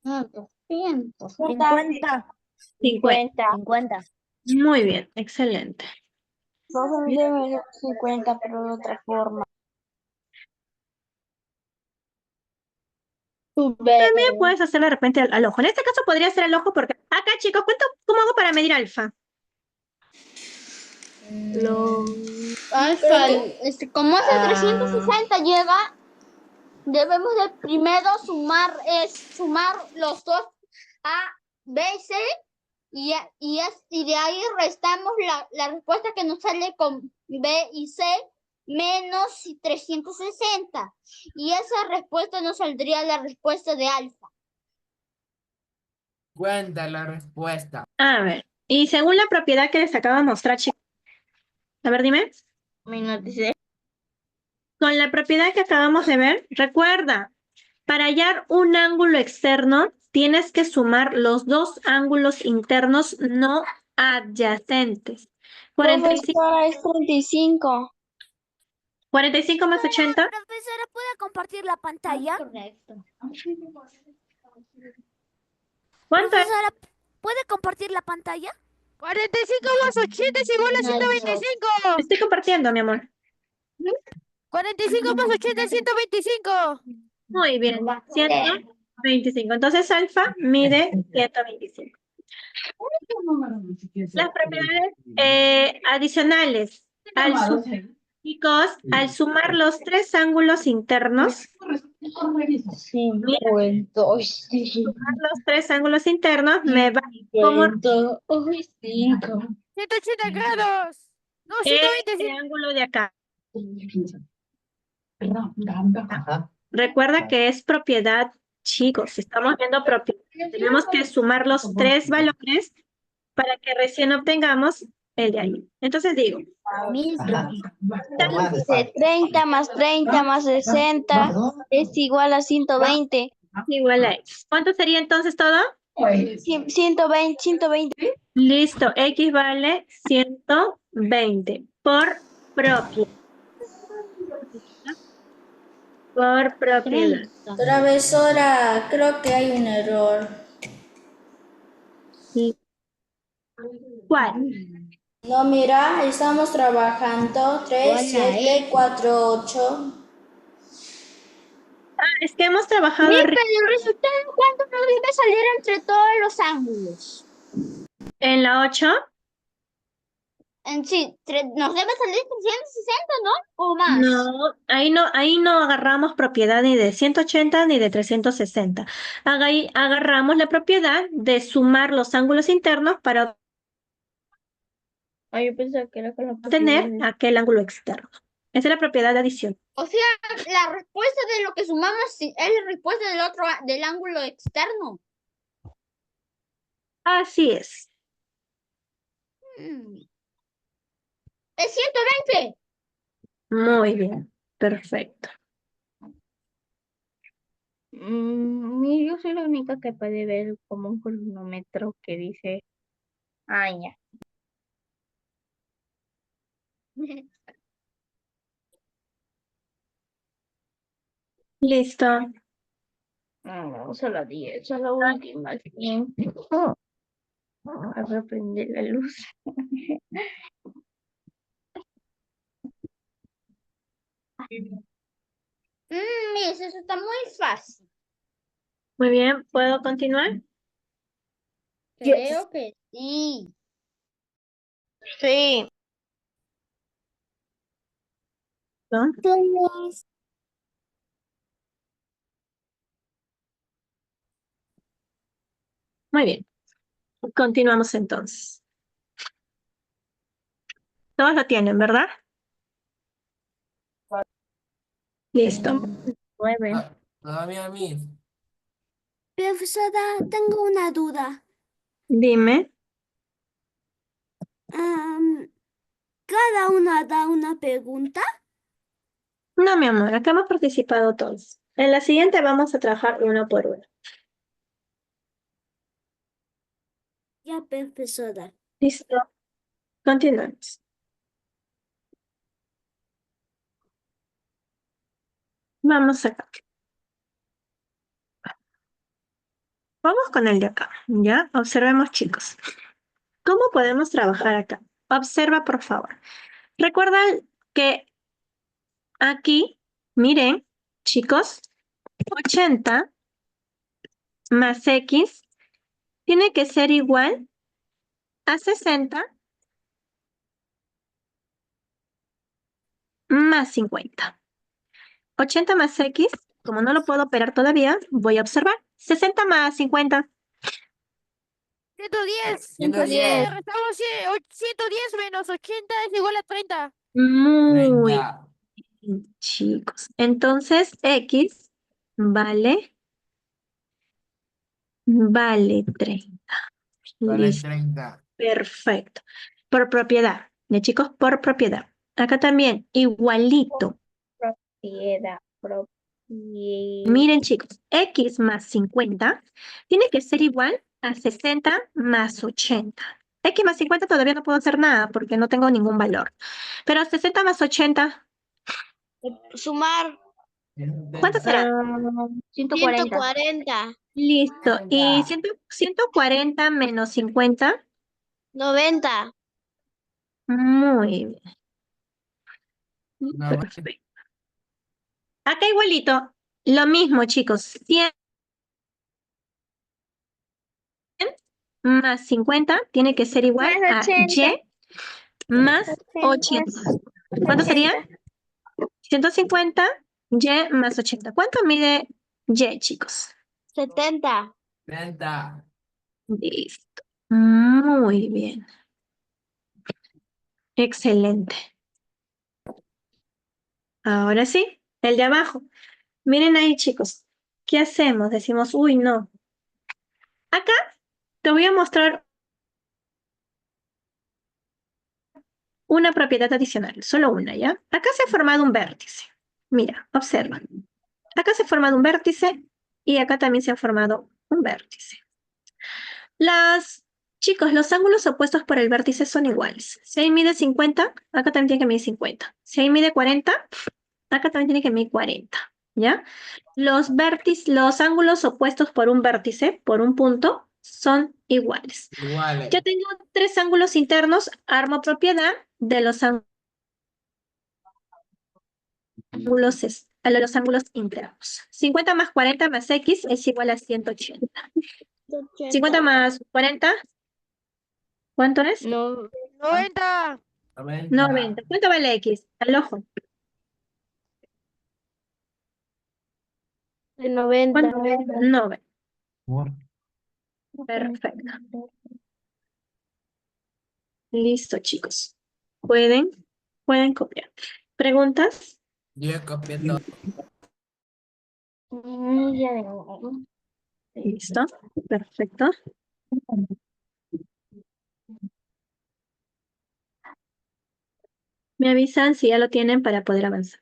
Speaker 2: 200.
Speaker 8: 50.
Speaker 1: 50. Muy bien, excelente.
Speaker 6: 50, pero de otra forma.
Speaker 1: También puedes hacer de repente al ojo. En este caso podría ser al ojo porque acá, chicos, ¿cómo hago para medir alfa?
Speaker 2: Alfa, como es el 360 llega, debemos de primero sumar los dos A, B, C y de ahí restamos la respuesta que nos sale con B y C menos 360 y esa respuesta nos saldría la respuesta de alfa.
Speaker 9: Cuenta la respuesta.
Speaker 1: A ver, y según la propiedad que les acabo de mostrar, chicos. A ver, dime. Con la propiedad que acabamos de ver, recuerda, para hallar un ángulo externo, tienes que sumar los dos ángulos internos no adyacentes. 45,
Speaker 6: Profesora, es 35.
Speaker 1: 45 más 80.
Speaker 4: Profesora, ¿puede compartir la pantalla?
Speaker 2: Correcto.
Speaker 1: ¿Cuánto es?
Speaker 4: Profesora, ¿puede compartir la pantalla?
Speaker 3: 45 más 80 es igual a 125.
Speaker 1: Estoy compartiendo, mi amor.
Speaker 3: 45 más 80 es 125.
Speaker 1: Muy bien, 125. Entonces, alfa mide 125. Las propiedades adicionales. Chicos, al sumar los tres ángulos internos, Los tres ángulos internos me va como
Speaker 3: 180 grados. No, 120.
Speaker 1: este ángulo de acá. Recuerda que es propiedad, chicos. Estamos viendo propiedad. Tenemos que sumar los tres valores para que recién obtengamos el de ahí. Entonces digo,
Speaker 6: 30 más 30 más 60 es igual a 120.
Speaker 1: igual a X. ¿Cuánto sería entonces todo?
Speaker 6: 120.
Speaker 1: Listo, X vale 120 por propiedad. Por propiedad.
Speaker 5: Profesora, creo que hay un error.
Speaker 1: ¿Cuál?
Speaker 5: No, mira, estamos trabajando 3, 7, 4, 8.
Speaker 1: Ah, es que hemos trabajado
Speaker 2: Pero el resultado, ¿cuánto nos debe salir entre todos los ángulos?
Speaker 1: en la 8.
Speaker 2: En sí, nos debe salir 360, ¿no? ¿O más?
Speaker 1: Ahí no agarramos propiedad ni de 180 ni de 360. Ahí agarramos la propiedad de sumar los ángulos internos para
Speaker 6: Yo pensaba que era con la
Speaker 1: obtener aquel ángulo externo. Esa es la propiedad de adición.
Speaker 2: O sea, la respuesta de lo que sumamos es la respuesta del ángulo externo.
Speaker 1: Así es.
Speaker 2: Es 120.
Speaker 1: Muy bien. Perfecto.
Speaker 6: Yo soy la única que puede ver como un cronómetro que dice, ya.
Speaker 1: Listo.
Speaker 6: Vamos a la 10, a la última. A ver, prender la luz.
Speaker 2: Mira, eso está muy fácil.
Speaker 1: Muy bien. ¿Puedo continuar?
Speaker 2: Creo que sí.
Speaker 6: Sí.
Speaker 1: ¿No? Muy bien. Continuamos entonces. Todos lo tienen, ¿verdad? Listo.
Speaker 6: 9.
Speaker 9: Todavía a mí.
Speaker 7: Profesora, tengo una duda.
Speaker 1: Dime.
Speaker 7: ¿Cada una da una pregunta?
Speaker 1: No, mi amor, acá hemos participado todos. En la siguiente vamos a trabajar uno por uno.
Speaker 7: Ya, profesora.
Speaker 1: Listo. Continuamos. Vamos acá. Vamos con el de acá, ¿ya? Observemos, chicos. ¿Cómo podemos trabajar acá? Observa, por favor. Recuerda que aquí, miren, chicos, 80 más X tiene que ser igual a 60 más 50. 80 más X, como no lo puedo operar todavía, voy a observar. 60 más 50.
Speaker 3: 110.
Speaker 9: 110.
Speaker 3: Restamos 110 menos 80 es igual a 30.
Speaker 1: Muy
Speaker 9: 30.
Speaker 1: bien, chicos. Entonces, X vale 30.
Speaker 9: Vale
Speaker 1: Listo.
Speaker 9: 30.
Speaker 1: Perfecto. Por propiedad. De chicos, por propiedad. Acá también, igualito.
Speaker 6: Propiedad.
Speaker 1: Miren, chicos, X más 50 tiene que ser igual a 60 más 80. X más 50 todavía no puedo hacer nada porque no tengo ningún valor. Pero 60 más 80,
Speaker 6: Sumar.
Speaker 1: ¿cuánto será?
Speaker 6: 140.
Speaker 1: Listo. Y 140 menos 50.
Speaker 6: 90.
Speaker 1: Muy bien.
Speaker 9: No,
Speaker 1: Perfecto. Acá igualito. Lo mismo, chicos. 100 más 50 tiene que ser igual
Speaker 6: Más
Speaker 1: a
Speaker 6: 80.
Speaker 1: Y más 80. ¿Cuánto sería? 150 Y más 80. ¿Cuánto mide Y, chicos?
Speaker 2: 70.
Speaker 9: 30.
Speaker 1: Listo. Muy bien. Excelente. Ahora sí, el de abajo. Miren ahí, chicos. ¿Qué hacemos? Decimos, uy, no. Acá te voy a mostrar una propiedad adicional, solo una, ¿ya? Acá se ha formado un vértice. Mira, observa. Acá se ha formado un vértice y acá también se ha formado un vértice. Chicos, los ángulos opuestos por el vértice son iguales. Si ahí mide 50, acá también tiene que medir 50. Si ahí mide 40, acá también tiene que medir 40, ¿ya? Los ángulos opuestos por un vértice, por un punto, son iguales.
Speaker 9: Iguales.
Speaker 1: Yo tengo 3 ángulos internos, armo propiedad de los ángulos internos. 50 más 40 más X es igual a 180. 50 más 40, ¿cuánto es?
Speaker 3: No, 90.
Speaker 1: 90. ¿Cuánto vale X? Al ojo.
Speaker 6: De 90.
Speaker 1: ¿Cuánto? 90. Perfecto. Listo, chicos. Pueden copiar. ¿Preguntas?
Speaker 9: Yo ya copié todo.
Speaker 6: Ya de
Speaker 1: Listo. Perfecto. Me avisan si ya lo tienen para poder avanzar.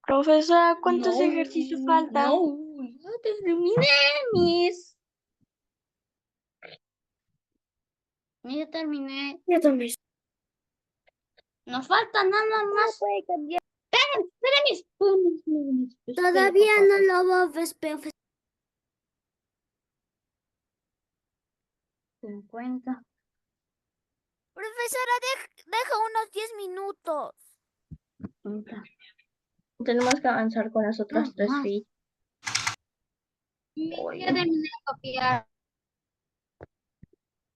Speaker 2: Profesora, ¿cuántos ejercicios faltan? No, ya terminé, mis. Ya terminé.
Speaker 7: Yo también.
Speaker 2: Nos falta nada más. Esperen, mis.
Speaker 7: Todavía no lo ves, profesor.
Speaker 6: 50.
Speaker 4: Profesora, deja unos 10 minutos.
Speaker 6: 50. Tenemos que avanzar con las otras 3 fichas.
Speaker 2: Ya terminé de copiar.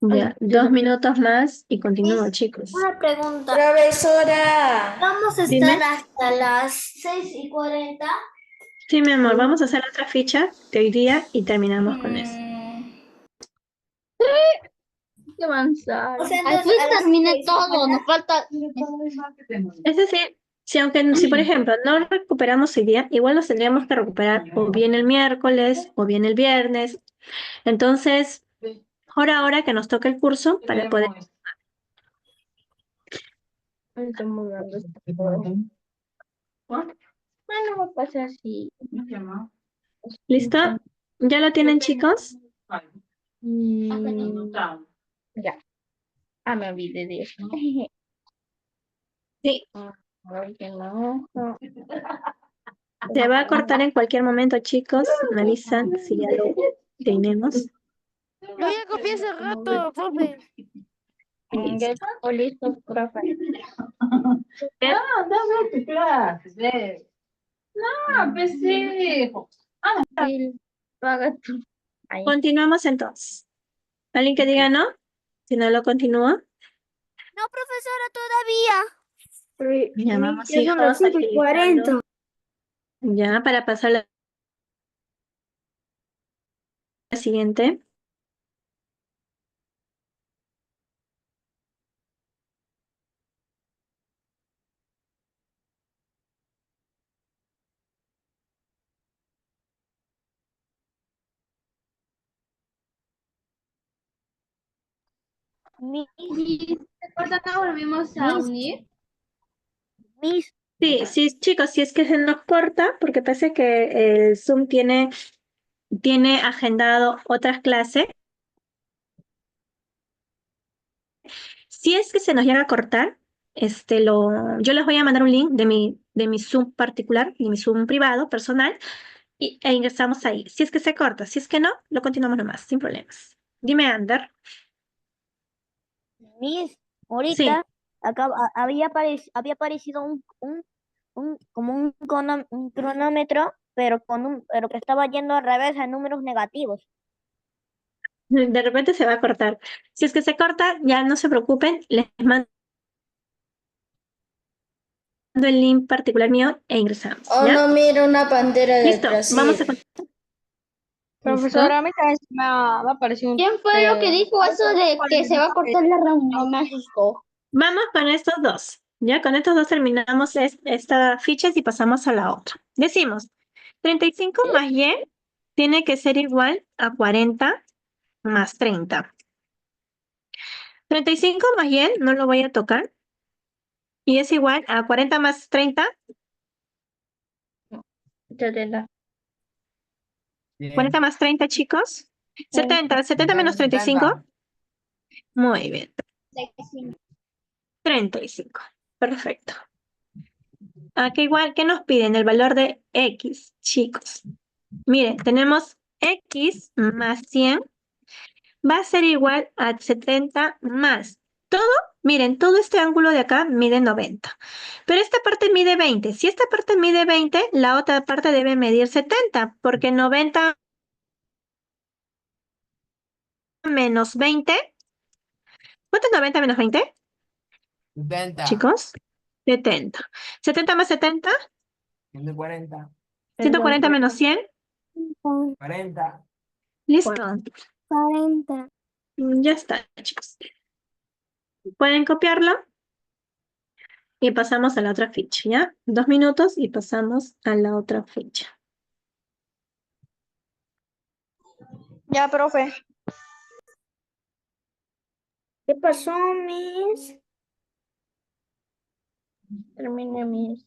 Speaker 1: Ya, 2 minutos más y continúo, chicos.
Speaker 5: Una pregunta. Profesora. Vamos a
Speaker 1: Dime.
Speaker 5: estar hasta las 6:40.
Speaker 1: Sí, mi amor, vamos a hacer otra ficha de hoy día y terminamos con eso.
Speaker 6: Hay que avanzar.
Speaker 5: O sea,
Speaker 2: Al fin
Speaker 5: entonces, a las
Speaker 2: terminé
Speaker 5: 6:50.
Speaker 2: todo. Nos falta.
Speaker 1: Es decir, si por ejemplo no recuperamos hoy día, igual nos tendríamos que recuperar o bien el miércoles o bien el viernes. Entonces, ahora que nos toque el curso para poder...
Speaker 6: Estamos dando esta cosa. Bueno, va a pasar así.
Speaker 1: ¿Listo? ¿Ya lo tienen, chicos?
Speaker 6: Ya. Me olvidé de eso.
Speaker 1: Sí.
Speaker 6: Ay, que no.
Speaker 1: Se va a cortar en cualquier momento, chicos. Me avisan si ya lo tenemos.
Speaker 3: Yo ya copié hace rato, profe.
Speaker 6: Ya está listo, profe. Sí, paga tú. Ahí.
Speaker 1: Continuamos entonces. ¿Alguien que diga no? Si no lo continúo.
Speaker 4: No, profesora, todavía.
Speaker 1: Ya vamos,
Speaker 7: Ya son las
Speaker 1: hijos,
Speaker 7: 5:40.
Speaker 1: Ya, para pasar a la siguiente.
Speaker 2: Volvimos a unir.
Speaker 1: Sí, sí, chicos, si es que se nos corta, porque parece que el Zoom tiene agendado otras clases. Si es que se nos llega a cortar, yo les voy a mandar un link de mi Zoom particular, de mi Zoom privado, personal, e ingresamos ahí. Si es que se corta, si es que no, lo continuamos nomás, sin problemas. Dime, Ander.
Speaker 8: Miss, ahorita acá había aparecido como un cronómetro, pero pero que estaba yendo al revés a números negativos.
Speaker 1: De repente se va a cortar. Si es que se corta, ya no se preocupen, les mando el link particular mío e ingresamos.
Speaker 5: Oh,
Speaker 1: ¿ya?
Speaker 5: no, mira una bandera de
Speaker 1: Listo,
Speaker 5: Brasil.
Speaker 1: vamos a continuar.
Speaker 6: Profesora, a mí también me ha aparecido un...
Speaker 2: ¿Quién fue lo que dijo eso de que se va a cortar la reunión México?
Speaker 1: Vamos con estos dos. Ya con estos dos terminamos esta ficha y pasamos a la otra. Decimos, 35 más y tiene que ser igual a 40 más 30. 35 más y no lo voy a tocar. Y es igual a 40 más 30.
Speaker 6: 70.
Speaker 1: 40 más 30, chicos. 70. 70 menos 35. Muy bien. 35. Perfecto. Aquí igual, ¿qué nos piden? El valor de X, chicos. Miren, tenemos X más 100 va a ser igual a 70 más. Todo, miren, todo este ángulo de acá mide 90. Pero esta parte mide 20. Si esta parte mide 20, la otra parte debe medir 70, porque 90 menos 20. ¿Cuánto es 90 menos 20?
Speaker 9: 70.
Speaker 1: Chicos, 70. 70 más 70,
Speaker 9: 140.
Speaker 1: 140 menos 100.
Speaker 9: 40.
Speaker 1: Listo.
Speaker 4: 40.
Speaker 1: Ya está, chicos. Pueden copiarlo y pasamos a la otra ficha, ¿ya? 2 minutos y pasamos a la otra ficha.
Speaker 6: Ya, profe.
Speaker 7: ¿Qué pasó, Miss?
Speaker 6: Terminé mis...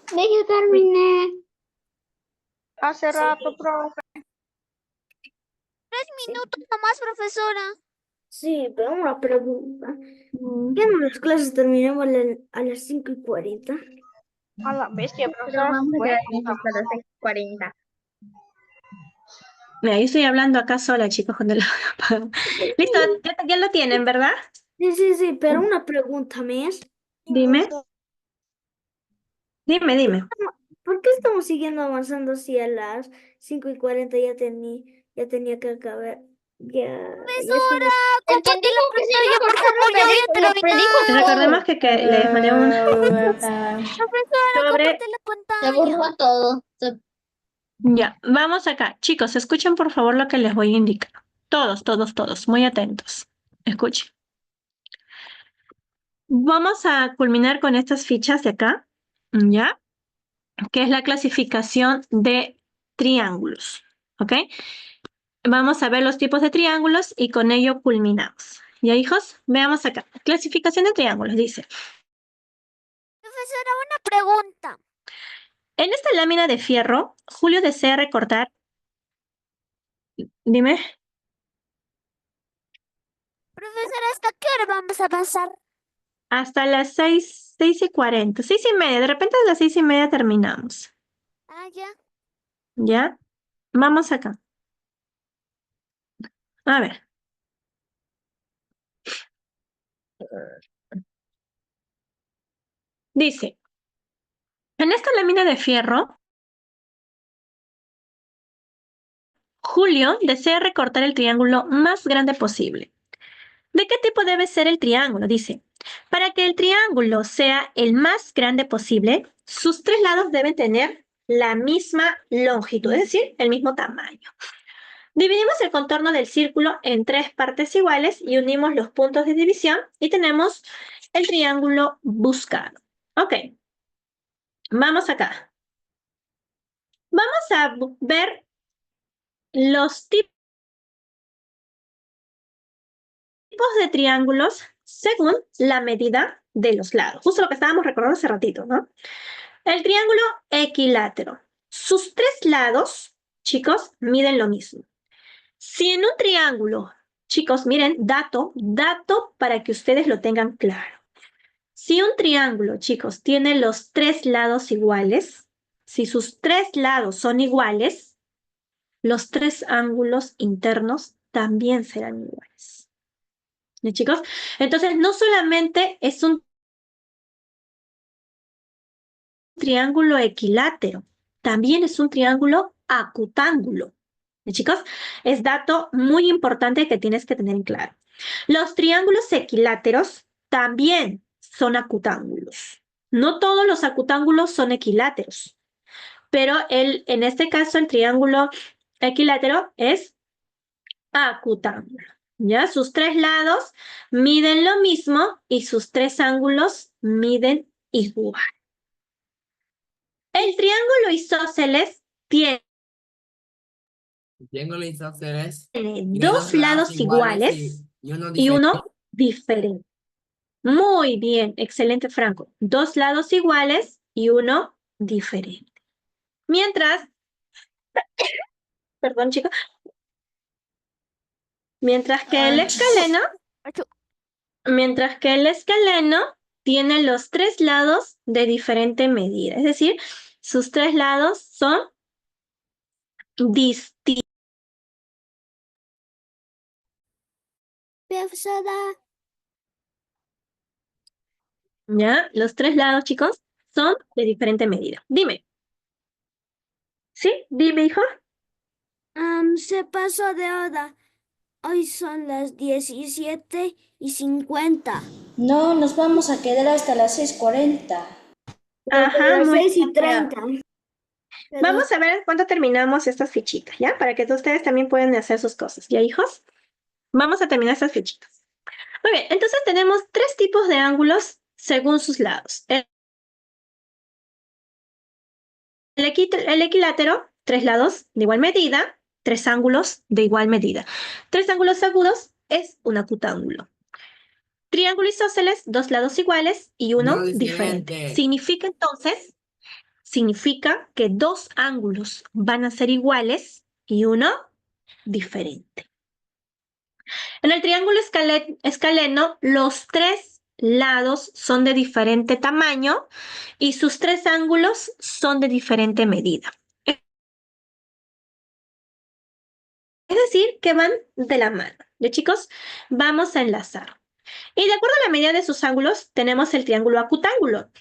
Speaker 2: Ya terminé.
Speaker 6: Hace rato, profe.
Speaker 4: 3 minutos nomás, profesora.
Speaker 7: Sí, pero una pregunta. ¿Qué no las clases terminamos a las 5:40?
Speaker 6: A la bestia,
Speaker 3: Pero
Speaker 6: profesora.
Speaker 3: vamos a
Speaker 6: Fue.
Speaker 3: quedar hasta las 6:40.
Speaker 1: Mira, yo estoy hablando acá sola, chicos, cuando lo apago. Listo, ya lo tienen, ¿verdad?
Speaker 7: Sí, pero una pregunta, Miss.
Speaker 1: Dime. Dime.
Speaker 7: ¿Por qué estamos siguiendo avanzando si a las 5:40 ya tenía que acabar?
Speaker 4: Profesora,
Speaker 2: El que dijo que se iba a cortar lo predijo todo.
Speaker 1: Recordemos que les mandé un
Speaker 4: Profesora,
Speaker 1: sobre...
Speaker 4: comparte la
Speaker 2: Se
Speaker 4: pantalla.
Speaker 2: borró todo.
Speaker 1: Ya, vamos acá. Chicos, escuchen por favor lo que les voy a indicar. Todos, muy atentos. Escuchen. Vamos a culminar con estas fichas de acá, ¿ya? Que es la clasificación de triángulos, ¿ok? Vamos a ver los tipos de triángulos y con ello culminamos. ¿Ya, hijos? Veamos acá. Clasificación de triángulos, dice.
Speaker 4: Profesora, una pregunta.
Speaker 1: En esta lámina de fierro, Julio desea recortar... Dime.
Speaker 4: Profesora, ¿hasta qué hora vamos a avanzar?
Speaker 1: Hasta las 6:40, 6:30. De repente a las 6:30 terminamos.
Speaker 4: Ah, ya.
Speaker 1: ¿Ya? Vamos acá. A ver. Dice, en esta lámina de fierro, Julio desea recortar el triángulo más grande posible. ¿De qué tipo debe ser el triángulo? Dice, para que el triángulo sea el más grande posible, sus 3 lados deben tener la misma longitud, es decir, el mismo tamaño. Dividimos el contorno del círculo en 3 partes iguales y unimos los puntos de división y tenemos el triángulo buscado. Ok, vamos acá. Vamos a ver los tipos de triángulos según la medida de los lados. Justo lo que estábamos recordando hace ratito, ¿no? El triángulo equilátero. Sus 3 lados, chicos, miden lo mismo. Si en un triángulo, chicos, miren, dato para que ustedes lo tengan claro. Si un triángulo, chicos, tiene los 3 lados iguales, si sus 3 lados son iguales, los 3 ángulos internos también serán iguales. ¿Ya, chicos? Entonces, no solamente es un triángulo equilátero, también es un triángulo acutángulo. ¿Ya, chicos? Es dato muy importante que tienes que tener en claro. Los triángulos equiláteros también son acutángulos. No todos los acutángulos son equiláteros, pero en este caso el triángulo equilátero es acutángulo. ¿Ya? Sus 3 lados miden lo mismo y sus 3 ángulos miden igual. El triángulo isósceles tiene
Speaker 9: Triángulo isósceles.
Speaker 1: dos lados iguales y uno diferente. Muy bien, excelente, Franco. 2 lados iguales y uno diferente. Mientras, perdón, chicos, mientras que el escaleno tiene los 3 lados de diferente medida. Es decir, sus 3 lados son distintos. ¿Ya? Los 3 lados, chicos, son de diferente medida. Dime. ¿Sí? Dime, hijo.
Speaker 7: Se pasó de hora. Hoy son las 17:50.
Speaker 5: No, nos vamos a quedar hasta las 6:40.
Speaker 1: Ajá,
Speaker 7: Las
Speaker 1: muy
Speaker 7: 6:30.
Speaker 1: Vamos a ver cuándo terminamos estas fichitas, ¿ya? Para que ustedes también puedan hacer sus cosas, ¿ya, hijos? Vamos a terminar estas fichitas. Muy bien, entonces tenemos 3 tipos de ángulos según sus lados. El equilátero, 3 lados de igual medida, 3 ángulos de igual medida. 3 ángulos agudos es un acutángulo. Triángulo isósceles, 2 lados iguales y uno diferente. Significa que 2 ángulos van a ser iguales y uno diferente. En el triángulo escaleno, los 3 lados son de diferente tamaño y sus 3 ángulos son de diferente medida. Es decir, que van de la mano. ¿Ya, chicos? Vamos a enlazar. Y de acuerdo a la medida de sus ángulos, tenemos el triángulo acutángulo.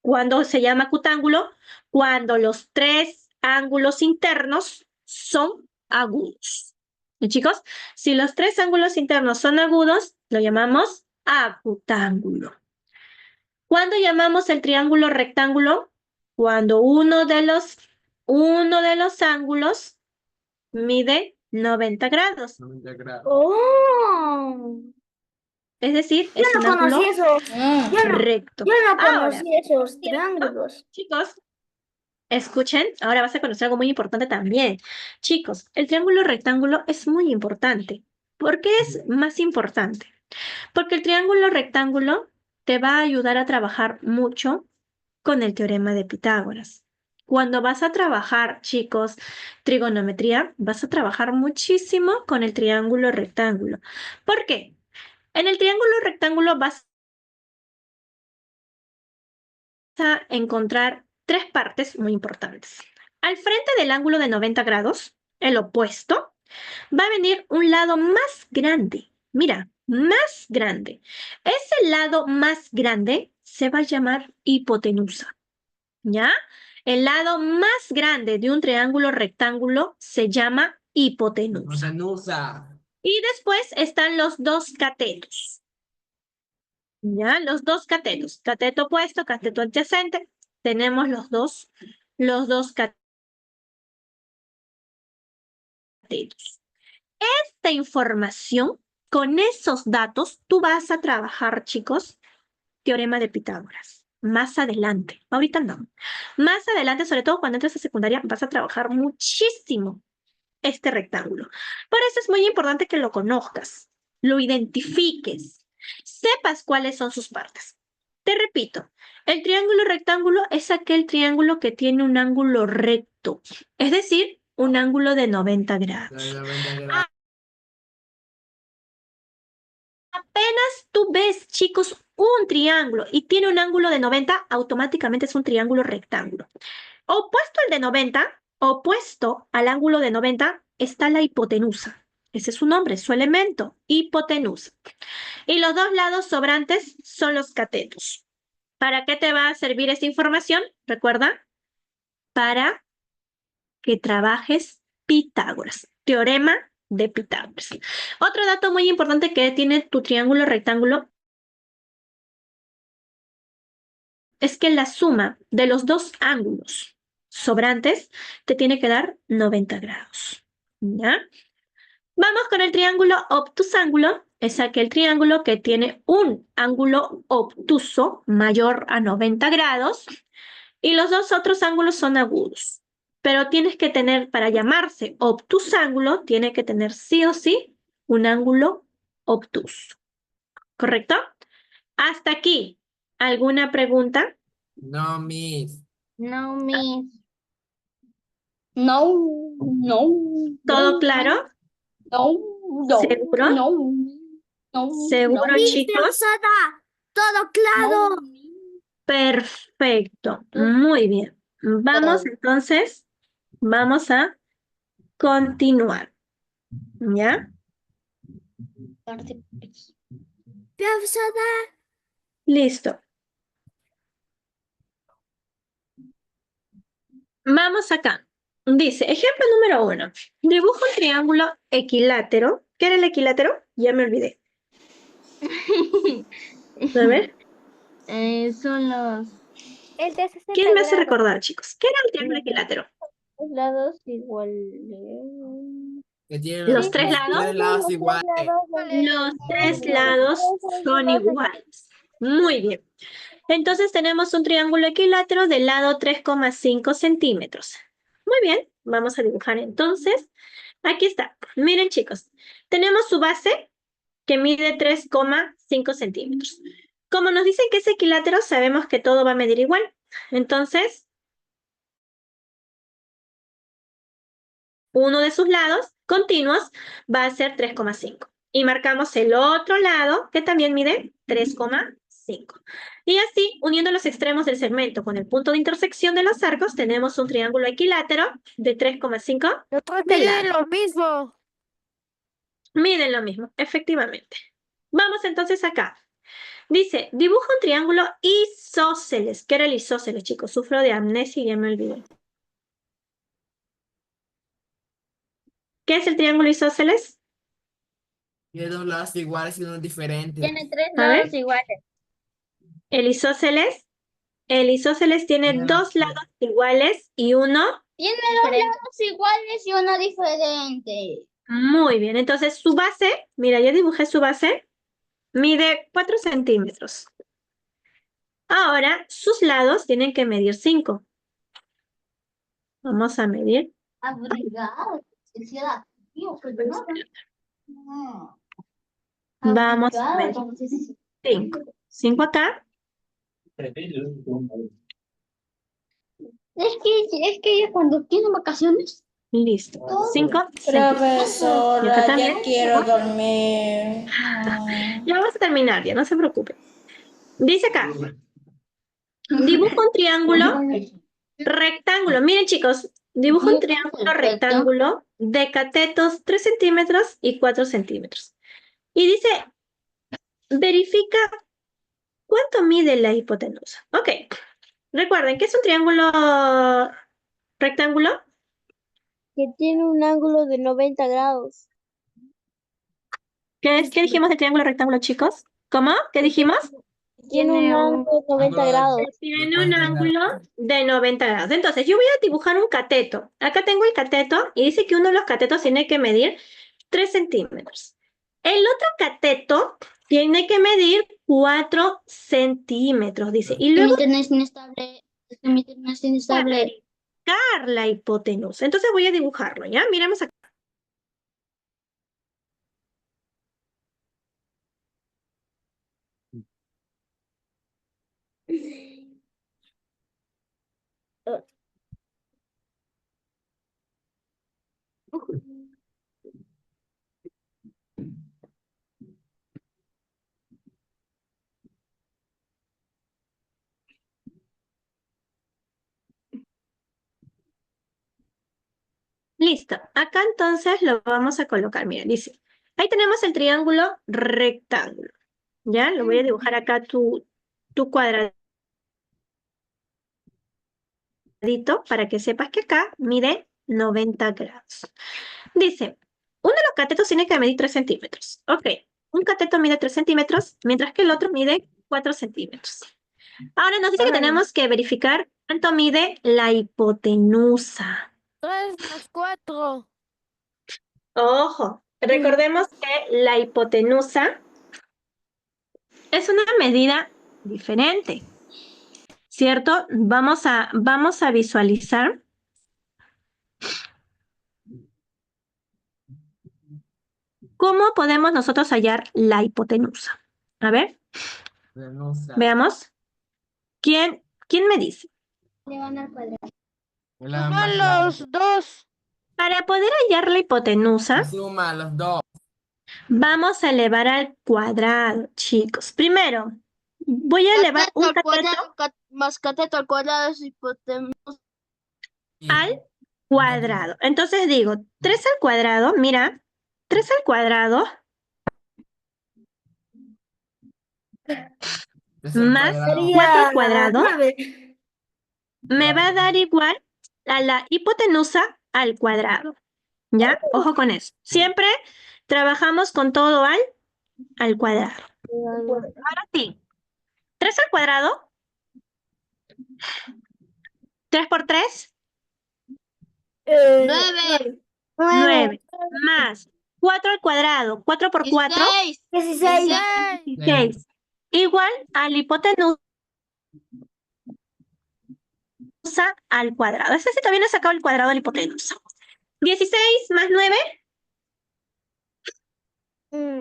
Speaker 1: ¿Cuándo se llama acutángulo? Cuando los 3 ángulos internos son agudos. ¿Y, chicos? Si los 3 ángulos internos son agudos, lo llamamos acutángulo. ¿Cuándo llamamos el triángulo rectángulo? Cuando uno de los ángulos mide 90 grados.
Speaker 9: 90 grados.
Speaker 7: ¡Oh!
Speaker 1: Es decir,
Speaker 7: Yo
Speaker 1: es
Speaker 7: no
Speaker 1: un ángulo
Speaker 7: conocí eso.
Speaker 1: recto.
Speaker 7: Yo no
Speaker 1: Ahora,
Speaker 7: conocí esos triángulos.
Speaker 1: chicos, escuchen, ahora vas a conocer algo muy importante también. Chicos, el triángulo rectángulo es muy importante. ¿Por qué es más importante? Porque el triángulo rectángulo te va a ayudar a trabajar mucho con el teorema de Pitágoras. Cuando vas a trabajar, chicos, trigonometría, vas a trabajar muchísimo con el triángulo rectángulo. ¿Por qué? En el triángulo rectángulo vas a encontrar 3 partes muy importantes. Al frente del ángulo de 90 grados, el opuesto, va a venir un lado más grande. Mira, más grande. Ese lado más grande se va a llamar hipotenusa. ¿Ya? El lado más grande de un triángulo rectángulo se llama hipotenusa.
Speaker 9: Hipotenusa.
Speaker 1: Y después están los 2 catetos. ¿Ya? Los 2 catetos. Cateto opuesto, cateto adyacente. Tenemos los dos catetos. Esta información, con esos datos, tú vas a trabajar, chicos, teorema de Pitágoras. Más adelante. Ahorita no. Más adelante, sobre todo cuando entres a secundaria, vas a trabajar muchísimo este rectángulo. Por eso es muy importante que lo conozcas, lo identifiques, sepas cuáles son sus partes. Te repito, el triángulo rectángulo es aquel triángulo que tiene un ángulo recto, es decir, un ángulo de 90 grados.
Speaker 9: De 90 grados.
Speaker 1: Apenas tú ves, chicos, un triángulo y tiene un ángulo de 90, automáticamente es un triángulo rectángulo. Opuesto al de 90, opuesto al ángulo de 90 está la hipotenusa. Ese es su nombre, su elemento, hipotenusa. Y los dos lados sobrantes son los catetos. ¿Para qué te va a servir esta información? Recuerda, para que trabajes Pitágoras, teorema de Pitágoras. Otro dato muy importante que tiene tu triángulo rectángulo es que la suma de los dos ángulos sobrantes te tiene que dar 90 grados. ¿Ya? Vamos con el triángulo obtusángulo. Es aquel triángulo que tiene un ángulo obtuso mayor a 90 grados y los dos otros ángulos son agudos. Pero tienes que tener, para llamarse obtusángulo, tiene que tener sí o sí un ángulo obtuso. ¿Correcto? Hasta aquí. ¿Alguna pregunta?
Speaker 9: No, Miss.
Speaker 6: No, Miss.
Speaker 2: No, no.
Speaker 1: ¿Todo claro?
Speaker 2: No, no.
Speaker 1: ¿Seguro?
Speaker 2: No, no.
Speaker 1: ¿Seguro,
Speaker 2: no,
Speaker 7: Miss
Speaker 1: chicos?
Speaker 7: Rosada, todo claro.
Speaker 2: no.
Speaker 1: Perfecto. Muy bien. Vamos entonces, vamos a continuar. ¿Ya?
Speaker 7: Rosada,
Speaker 1: Listo. Vamos acá. Dice, ejemplo número 1. Dibuja un triángulo equilátero. ¿Qué era el equilátero? Ya me olvidé. A ver,
Speaker 6: Son los
Speaker 4: El de 60
Speaker 1: ¿quién me hace
Speaker 4: grados.
Speaker 1: recordar, chicos? ¿Qué era el triángulo equilátero?
Speaker 6: lados iguales.
Speaker 9: Que tiene
Speaker 1: ¿Los tres lados?
Speaker 9: tres lados iguales.
Speaker 1: Los tres lados son iguales. Muy bien. Entonces tenemos un triángulo equilátero del lado 3,5 centímetros. Muy bien, vamos a dibujar entonces. Aquí está. Miren, chicos, tenemos su base que mide 3,5 centímetros. Como nos dicen que es equilátero, sabemos que todo va a medir igual. Entonces, uno de sus lados continuos va a ser 3,5. Y marcamos el otro lado que también mide 3,5. Y así, uniendo los extremos del segmento con el punto de intersección de los arcos, tenemos un triángulo equilátero de 3,5
Speaker 3: Los tres
Speaker 1: de
Speaker 3: miden
Speaker 1: lado.
Speaker 3: lo mismo.
Speaker 1: Miden lo mismo, efectivamente. Vamos entonces acá. Dice, dibuja un triángulo isósceles. ¿Qué era el isósceles, chicos? Sufro de amnesia y ya me olvidé. ¿Qué es el triángulo isósceles?
Speaker 9: Tiene dos lados iguales y uno diferente.
Speaker 2: Tiene tres
Speaker 1: A ver.
Speaker 2: lados iguales.
Speaker 1: El isósceles tiene
Speaker 9: Tiene
Speaker 1: dos lados iguales y uno.
Speaker 2: Tiene dos lados iguales y uno diferente.
Speaker 1: Muy bien, entonces su base, mira, ya dibujé su base, mide 4 centímetros. Ahora, sus lados tienen que medir 5. Vamos a medir.
Speaker 2: Abrigado.
Speaker 1: Vamos a medir 5. 5 acá.
Speaker 2: Es que ella cuando tiene vacaciones.
Speaker 1: Listo. 5 centímetros. Y acá
Speaker 5: Profesora,
Speaker 1: también.
Speaker 5: ya quiero dormir.
Speaker 1: Ya vamos a terminar, ya no se preocupe. Dice acá, dibuja un triángulo rectángulo. Miren, chicos, dibuja un triángulo rectángulo de catetos 3 centímetros y 4 centímetros. Y dice, verifica cuánto mide la hipotenusa. Ok, recuerden que es un triángulo rectángulo.
Speaker 8: Que tiene un ángulo de 90 grados.
Speaker 1: ¿Qué dijimos del triángulo rectángulo, chicos? ¿Cómo? ¿Qué dijimos?
Speaker 8: Tiene un ángulo de 90 grados.
Speaker 1: Tiene un ángulo de 90 grados. Entonces, yo voy a dibujar un cateto. Acá tengo el cateto y dice que uno de los catetos tiene que medir 3 centímetros. El otro cateto tiene que medir 4 centímetros, dice. Y luego
Speaker 2: internet es inestable. Mi internet es inestable.
Speaker 1: verificar la hipotenusa. Entonces voy a dibujarlo, ¿ya? Miremos acá. Listo. Acá entonces lo vamos a colocar. Mira, dice, ahí tenemos el triángulo rectángulo. ¿Ya? Lo voy a dibujar acá tu cuadradito para que sepas que acá mide 90 grados. Dice, uno de los catetos tiene que medir 3 centímetros. Ok, un cateto mide 3 centímetros, mientras que el otro mide 4 centímetros. Ahora nos dice que tenemos que verificar cuánto mide la hipotenusa.
Speaker 3: 3 más 4.
Speaker 1: Ojo, recordemos que la hipotenusa es una medida diferente, ¿cierto? Vamos a visualizar. ¿Cómo podemos nosotros hallar la hipotenusa? A ver, veamos. ¿Quién me dice?
Speaker 3: Suman los dos.
Speaker 1: Para poder hallar la hipotenusa,
Speaker 9: Suma los dos.
Speaker 1: vamos a elevar al cuadrado, chicos. Primero, voy a elevar
Speaker 2: Cateto
Speaker 1: un
Speaker 2: al
Speaker 1: cateto
Speaker 2: cuadrado, más cateto al cuadrado es hipotenusa.
Speaker 1: al cuadrado. Entonces digo, 3 al cuadrado, mira, 3 al cuadrado más 4 al cuadrado me va a dar igual a la hipotenusa al cuadrado. ¿Ya? Ojo con eso. Siempre trabajamos con todo al cuadrado. Ahora sí, 3 al cuadrado, 3 por 3,
Speaker 2: 9,
Speaker 1: 9, más 4 al cuadrado, 4 por 4,
Speaker 2: 16,
Speaker 1: 16. Igual a la hipotenusa al cuadrado. Ese sí también he sacado el cuadrado de la hipotenusa. 16 más 9,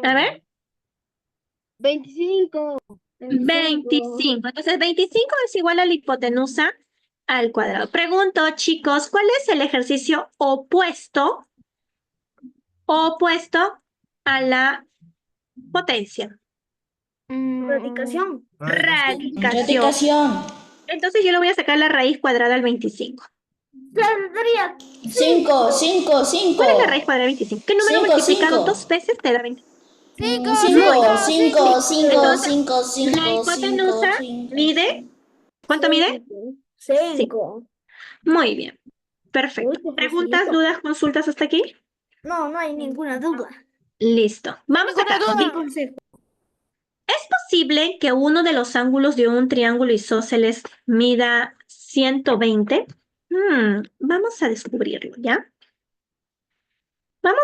Speaker 1: a ver,
Speaker 2: 25.
Speaker 1: 25. Entonces 25 es igual a la hipotenusa al cuadrado. Pregunto, chicos, ¿cuál es el ejercicio opuesto a la potencia?
Speaker 7: Radicación.
Speaker 1: Radicación.
Speaker 5: Radicación.
Speaker 1: Entonces yo le voy a sacar la raíz cuadrada al 25.
Speaker 7: Tendría
Speaker 5: 5, 5, 5.
Speaker 1: ¿Cuál es la raíz cuadrada del 25? ¿Qué número
Speaker 5: Cinco,
Speaker 1: multiplicado
Speaker 5: cinco.
Speaker 1: 2 veces te da 25?
Speaker 5: 5, 5, 5,
Speaker 1: Entonces,
Speaker 5: 5,
Speaker 1: La
Speaker 5: 5,
Speaker 1: hipotenusa
Speaker 5: 5.
Speaker 1: mide, ¿cuánto mide?
Speaker 7: 5.
Speaker 1: Muy bien. Perfecto.
Speaker 7: Uy, qué
Speaker 1: ¿Preguntas,
Speaker 7: facilito.
Speaker 1: dudas, consultas hasta aquí?
Speaker 7: No, no hay ninguna duda.
Speaker 1: Listo. Vamos acá. ¿Es posible que uno de los ángulos de un triángulo isósceles mida 120? Vamos a descubrirlo, ¿ya? Vamos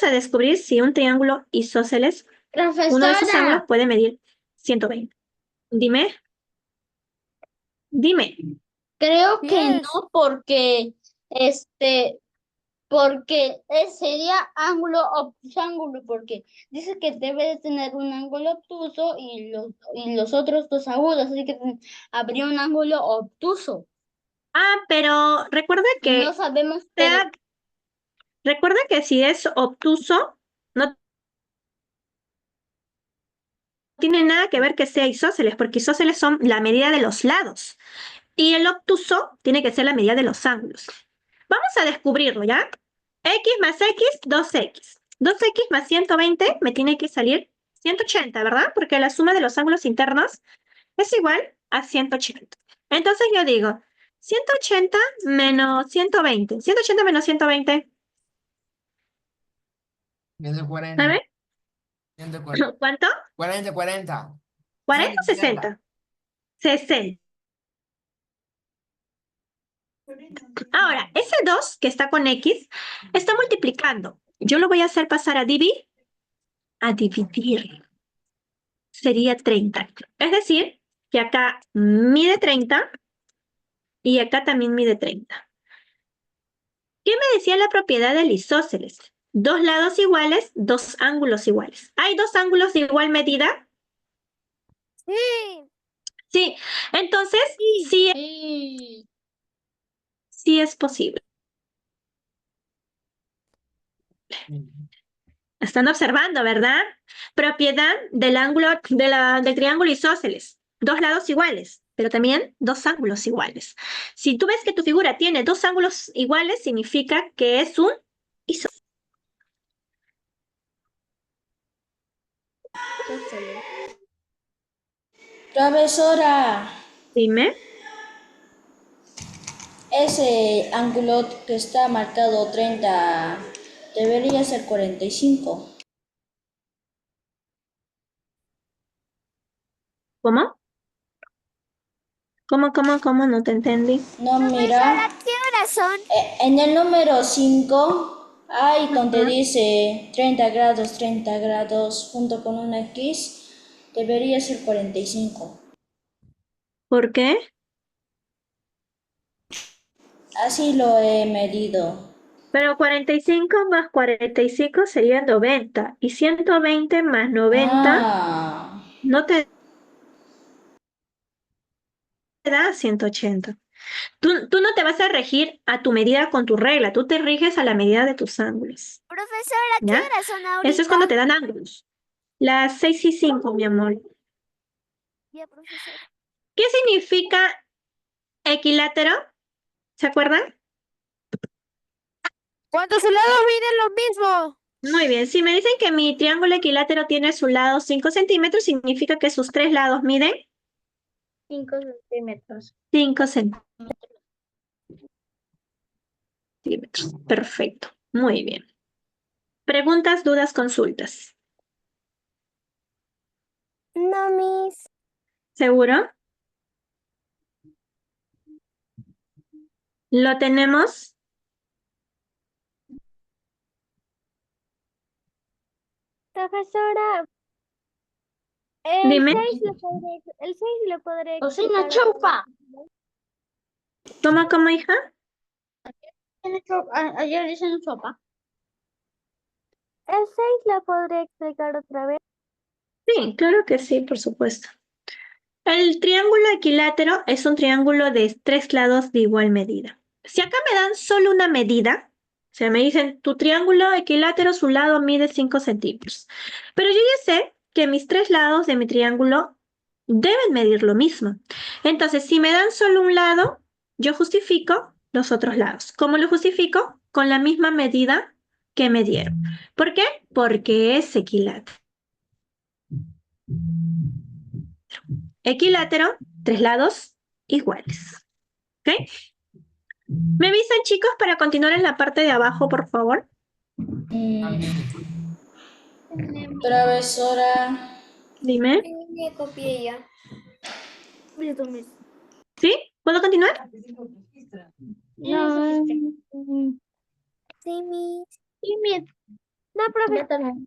Speaker 1: a descubrir si un triángulo isósceles, uno de sus ángulos
Speaker 2: Profesora,
Speaker 1: puede medir 120. Dime.
Speaker 2: creo que
Speaker 3: Yes.
Speaker 2: no, porque sería ángulo obtusángulo, porque dice que debe de tener un ángulo obtuso y los otros dos agudos, así que habría un ángulo obtuso.
Speaker 1: Pero recuerda que,
Speaker 2: No sabemos, pero
Speaker 1: recuerda que si es obtuso, no tiene nada que ver que sea isósceles, porque isósceles son la medida de los lados. Y el obtuso tiene que ser la medida de los ángulos. Vamos a descubrirlo, ¿ya? X más X, 2X. 2X más 120 me tiene que salir 180, ¿verdad? Porque la suma de los ángulos internos es igual a 180. Entonces yo digo, 180 menos 120. 180 menos 120.
Speaker 9: 140.
Speaker 1: A ver,
Speaker 9: 140.
Speaker 1: ¿cuánto?
Speaker 9: 40, 40.
Speaker 1: 40 o 60. 60. Ahora, ese 2 que está con X está multiplicando. Yo lo voy a hacer pasar a dividir. Sería 30. Es decir, que acá mide 30 y acá también mide 30. ¿Qué me decía la propiedad del isósceles? Dos lados iguales, dos ángulos iguales. ¿Hay dos ángulos de igual medida?
Speaker 3: Sí.
Speaker 1: Sí. Entonces, sí es posible. Están observando, ¿verdad? Propiedad del ángulo del triángulo isósceles. dos lados iguales, pero también dos ángulos iguales. Si tú ves que tu figura tiene dos ángulos iguales, significa que es un isósceles.
Speaker 5: Profesora,
Speaker 1: Dime.
Speaker 5: ese ángulo que está marcado 30 debería ser 45.
Speaker 1: ¿Cómo? ¿Cómo? No te entendí.
Speaker 5: No,
Speaker 4: Profesora,
Speaker 5: mira,
Speaker 4: tiene razón.
Speaker 5: en el número 5, ahí donde
Speaker 1: Ajá.
Speaker 5: dice 30 grados junto con una X, debería ser 45.
Speaker 1: ¿Por qué?
Speaker 5: Así lo he medido.
Speaker 1: Pero 45 más 45 sería 90. Y 120 más 90
Speaker 5: Ah,
Speaker 1: no te da 180. Tú no te vas a regir a tu medida con tu regla, tú te riges a la medida de tus ángulos.
Speaker 4: Profesora, tiene
Speaker 1: ¿Ya?
Speaker 4: razón
Speaker 1: Eso es
Speaker 4: ahorita.
Speaker 1: cuando te dan ángulos. Las 6 y 5, mi amor.
Speaker 4: Ya, profesora.
Speaker 1: ¿Qué significa equilátero? ¿Se acuerdan?
Speaker 3: Cuando sus lados miden lo mismo.
Speaker 1: Muy bien. Si me dicen que mi triángulo equilátero tiene su lado 5 centímetros, significa que sus tres lados miden
Speaker 6: 5 centímetros.
Speaker 1: 5 centímetros. Perfecto. Muy bien. Preguntas, dudas, consultas.
Speaker 4: No, mis.
Speaker 1: ¿Seguro? ¿Lo tenemos?
Speaker 4: Profesora,
Speaker 1: Dime.
Speaker 4: el 6 lo podré
Speaker 2: Cocina
Speaker 4: explicar.
Speaker 2: chupa.
Speaker 1: ¿Cómo, hija?
Speaker 2: Ayer dicen sopa.
Speaker 4: El 6 lo podré explicar otra vez.
Speaker 1: Sí, claro que sí, por supuesto. El triángulo equilátero es un triángulo de tres lados de igual medida. Si acá me dan solo una medida, o sea, me dicen, tu triángulo equilátero, su lado mide 5 centímetros. Pero yo ya sé que mis tres lados de mi triángulo deben medir lo mismo. Entonces, si me dan solo un lado, yo justifico los otros lados. ¿Cómo lo justifico? Con la misma medida que me dieron. ¿Por qué? Porque es equilátero. Equilátero, tres lados iguales. ¿Ok? ¿Me avisan, chicos, para continuar en la parte de abajo, por favor?
Speaker 5: profesora,
Speaker 1: Dime.
Speaker 5: me copié ya.
Speaker 1: ¿Sí? ¿Puedo continuar?
Speaker 6: No.
Speaker 4: Sí, mis.
Speaker 6: Sí, mi-
Speaker 4: No, profe.
Speaker 6: yo también.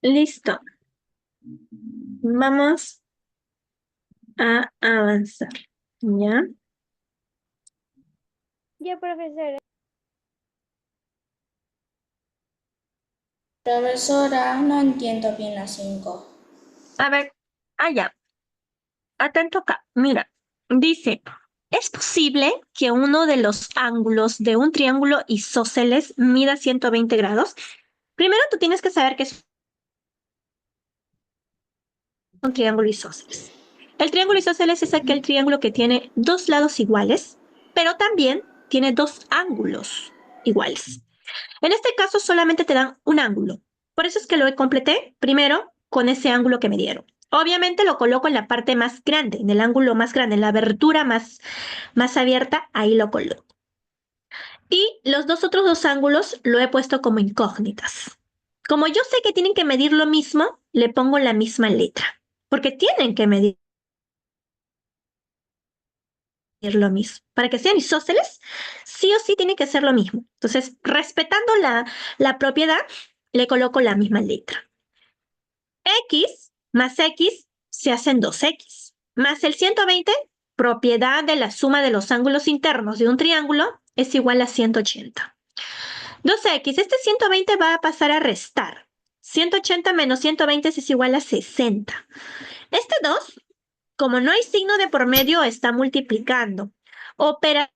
Speaker 1: Listo. Vamos a avanzar. ¿Ya?
Speaker 4: Ya, profesora.
Speaker 5: Profesora, no entiendo bien la 5.
Speaker 1: A ver, allá. Atento acá. Mira, dice, ¿es posible que uno de los ángulos de un triángulo isósceles mida 120 grados? Primero tú tienes que saber que es un triángulo isósceles. El triángulo isósceles es aquel triángulo que tiene dos lados iguales, pero también tiene dos ángulos iguales. En este caso solamente te dan un ángulo. Por eso es que lo completé primero con ese ángulo que me dieron. Obviamente lo coloco en la parte más grande, en el ángulo más grande, en la abertura más abierta, ahí lo coloco. Y los otros dos ángulos lo he puesto como incógnitas. Como yo sé que tienen que medir lo mismo, le pongo la misma letra, porque tienen que medir lo mismo. Para que sean isósceles, sí o sí tiene que ser lo mismo. Entonces, respetando la propiedad, le coloco la misma letra. X más X se hacen 2X. Más el 120, propiedad de la suma de los ángulos internos de un triángulo, es igual a 180. 2X, este 120 va a pasar a restar. 180 menos 120 es igual a 60. Este 2, como no hay signo de por medio, está multiplicando. Operación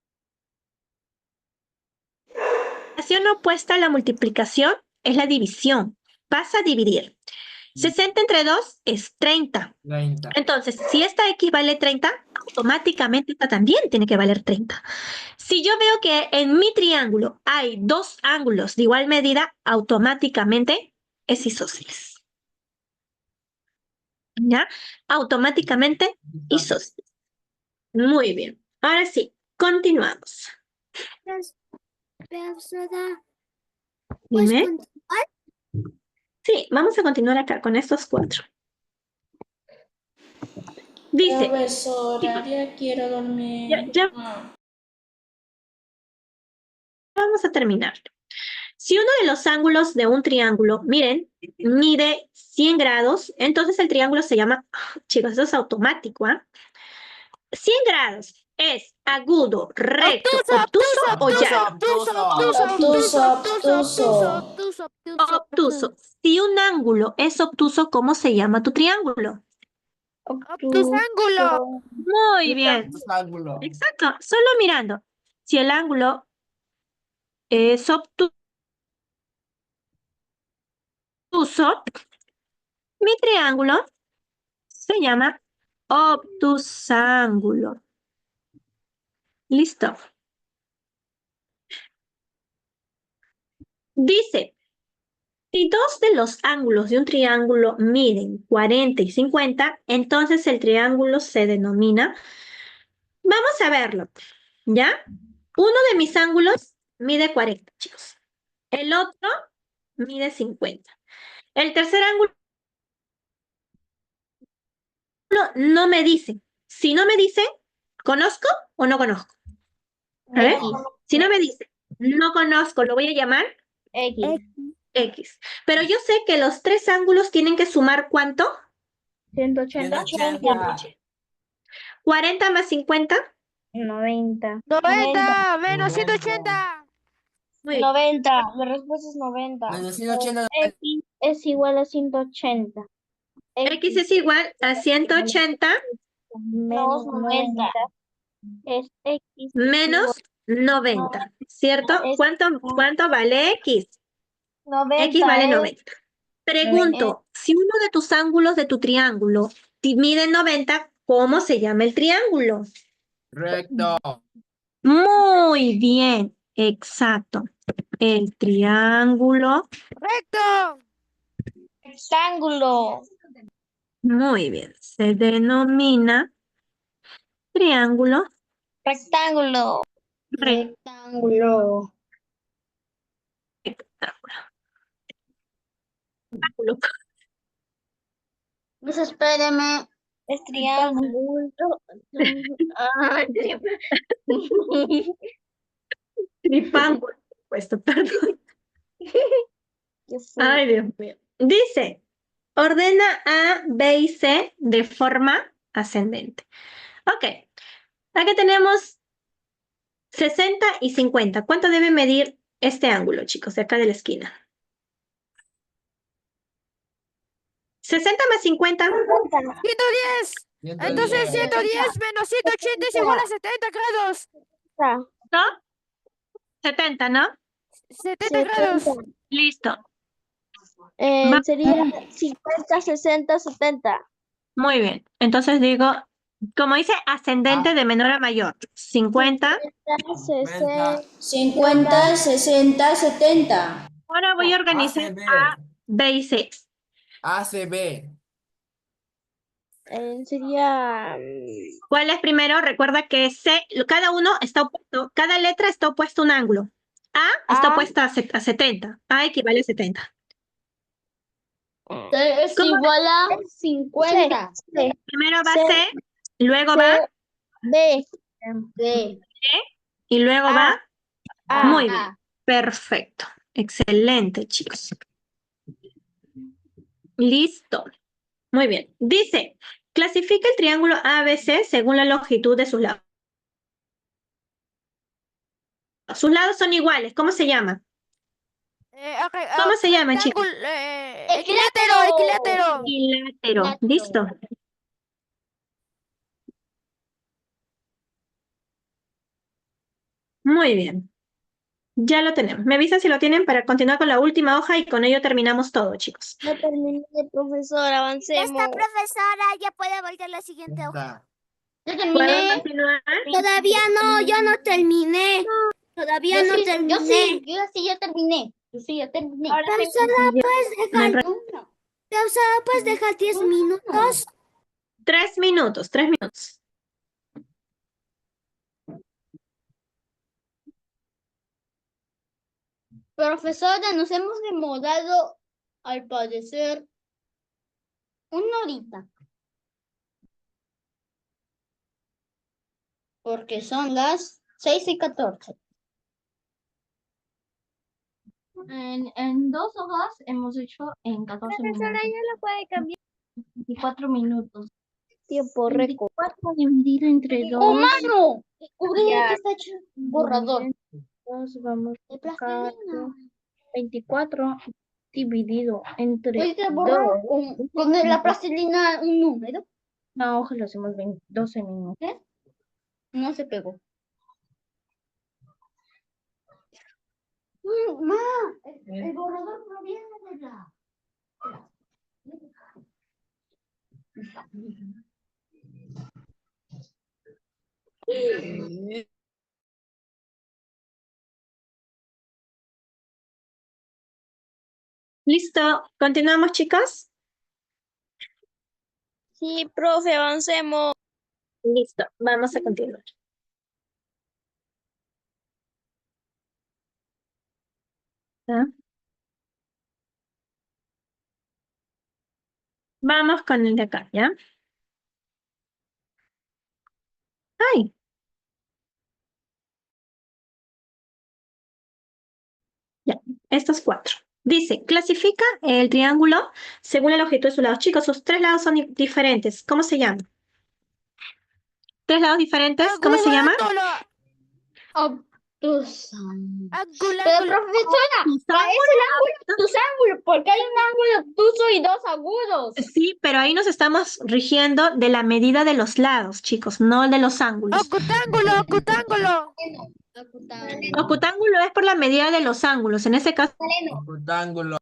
Speaker 1: operación opuesta a la multiplicación es la división. Vas a dividir. 60 entre 2 es 30.
Speaker 9: 30.
Speaker 1: Entonces, si esta X vale 30, automáticamente esta también tiene que valer 30. Si yo veo que en mi triángulo hay dos ángulos de igual medida, automáticamente es isósceles. ¿Ya? Automáticamente isósceles. Muy bien. Ahora sí, continuamos.
Speaker 7: Profesora, ¿puedes
Speaker 1: Dime.
Speaker 7: continuar?
Speaker 1: Sí, vamos a continuar acá con estos 4. Dice,
Speaker 5: Profesora, ya quiero dormir.
Speaker 1: ya vamos a terminar. Si uno de los ángulos de un triángulo, miren, mide 100 grados, entonces el triángulo se llama, chicos, eso es automático, ¿ah? 100 grados es agudo, recto, obtuso o llano. Obtuso. Si un ángulo es obtuso, ¿cómo se llama tu triángulo?
Speaker 3: Obtusángulo.
Speaker 1: Muy bien.
Speaker 9: Ángulo.
Speaker 1: Exacto, solo mirando. Si el ángulo es obtuso, mi triángulo se llama obtusángulo. Listo. Dice, si dos de los ángulos de un triángulo miden 40 y 50, entonces el triángulo se denomina. Vamos a verlo, ¿ya? Uno de mis ángulos mide 40, chicos. El otro mide 50. El tercer ángulo no me dice. Si no me dice, ¿conozco o no conozco? A ver, si no me dice, no conozco, lo voy a llamar X. Pero yo sé que los tres ángulos tienen que sumar ¿cuánto?
Speaker 6: 180.
Speaker 1: 40 más 50.
Speaker 6: 90.
Speaker 3: 90 menos 180.
Speaker 1: Muy bien.
Speaker 8: 90. La respuesta es 90.
Speaker 9: Menos 180.
Speaker 6: X es igual a 180.
Speaker 1: X es igual a 180
Speaker 6: menos 90 es X
Speaker 1: menos 90, ¿cierto? ¿Cuánto vale X?
Speaker 8: 90
Speaker 1: X vale
Speaker 8: es
Speaker 1: 90. Pregunto, si uno de tus ángulos de tu triángulo mide 90, ¿cómo se llama el triángulo?
Speaker 9: Recto.
Speaker 1: Muy bien, exacto. El triángulo.
Speaker 3: Recto.
Speaker 8: rectángulo.
Speaker 1: Muy bien. Se denomina triángulo
Speaker 8: Rectángulo.
Speaker 1: rectángulo.
Speaker 2: Pues espéreme.
Speaker 8: Es triángulo.
Speaker 1: Tripángulo, puesto, perdón. Ay, Dios mío. Dice, ordena A, B y C de forma ascendente. Ok, aquí tenemos 60 y 50. ¿Cuánto debe medir este ángulo, chicos, de acá de la esquina? 60 más 50.
Speaker 3: 110. Entonces 110 menos 180 es igual a 70 grados.
Speaker 1: ¿No? 70, ¿no?
Speaker 3: 70 grados.
Speaker 1: Listo.
Speaker 2: Sería 50, 60, 70.
Speaker 1: Muy bien. Entonces digo, como dice, ascendente de menor a mayor. 50.
Speaker 2: 60.
Speaker 5: 50, 60, 70.
Speaker 1: Ahora voy a organizar A, B y C.
Speaker 9: ACB.
Speaker 2: Sería
Speaker 1: ¿Cuál es primero? Recuerda que C, cada uno está opuesto, cada letra está opuesto a un ángulo. A está opuesta a 70. A equivale a 70.
Speaker 2: es
Speaker 1: ¿Cómo?
Speaker 2: igual a 50.
Speaker 1: Primero va C, luego va
Speaker 2: B.
Speaker 1: y luego va.
Speaker 2: A.
Speaker 1: Muy bien. Perfecto. Excelente, chicos. Listo. Muy bien. Dice, clasifica el triángulo ABC según la longitud de sus lados. Sus lados son iguales. ¿Cómo se llama? ¿Cómo se llama, chicos?
Speaker 3: Equilátero.
Speaker 1: Equilátero. Listo. Muy bien. Ya lo tenemos. Me avisan si lo tienen para continuar con la última hoja y con ello terminamos todo, chicos.
Speaker 8: No terminé, profesor,
Speaker 4: Ya
Speaker 8: avancemos.
Speaker 4: está, profesora, ya puede volver a la siguiente hoja.
Speaker 2: Yo
Speaker 1: ¿Puedo
Speaker 2: terminé.
Speaker 1: continuar?
Speaker 7: Todavía no, yo no terminé. Todavía no terminé.
Speaker 2: Yo terminé. Yo sí, ya terminé.
Speaker 7: Profesora, ¿puedes
Speaker 1: No hay
Speaker 7: dejar,
Speaker 1: problema.
Speaker 7: profesora, ¿puedes dejar 10 minutos?
Speaker 1: 3 minutos, 3 minutos.
Speaker 2: Profesora, nos hemos demorado, al parecer, 1 horita. Porque son las 6:14.
Speaker 6: En 2 hojas hemos hecho en 14 minutos.
Speaker 8: ya lo puede cambiar.
Speaker 6: 24 minutos.
Speaker 8: Tiempo récord.
Speaker 6: 24 dividido entre 2.
Speaker 2: ¡Oh, mano! Descubrí
Speaker 8: Ya.
Speaker 2: que está hecho un borrador.
Speaker 6: Vamos
Speaker 2: De
Speaker 6: a buscar
Speaker 2: plastilina.
Speaker 6: 24 dividido entre
Speaker 2: Puedes borrar
Speaker 6: 2.
Speaker 2: con la plastilina un número.
Speaker 6: Una hoja lo hacemos 12 minutos.
Speaker 2: No se pegó. Ma, el borrador proviene de la...
Speaker 1: ¿Listo? ¿Continuamos, chicos?
Speaker 8: Sí, profe, avancemos.
Speaker 1: Listo, vamos a continuar. ¿Ah? Vamos con el de acá, ¿ya? ¡Ay! Ya, estos 4. Dice, clasifica el triángulo según la longitud de sus lados. Chicos, sus 3 lados son diferentes. ¿Cómo se llaman? 3 lados diferentes, ¿cómo se llama?
Speaker 2: Obtusan.
Speaker 4: Ángulo,
Speaker 2: Pero
Speaker 4: ángulo.
Speaker 2: profesora, es el ángulo obtusángulo, porque hay un ángulo obtuso y 2 agudos.
Speaker 1: Sí, pero ahí nos estamos rigiendo de la medida de los lados, chicos, no de los ángulos.
Speaker 3: Ocutángulo, ocutángulo.
Speaker 1: Ocutángulo es por la medida de los ángulos. En ese caso
Speaker 9: Rectángulo.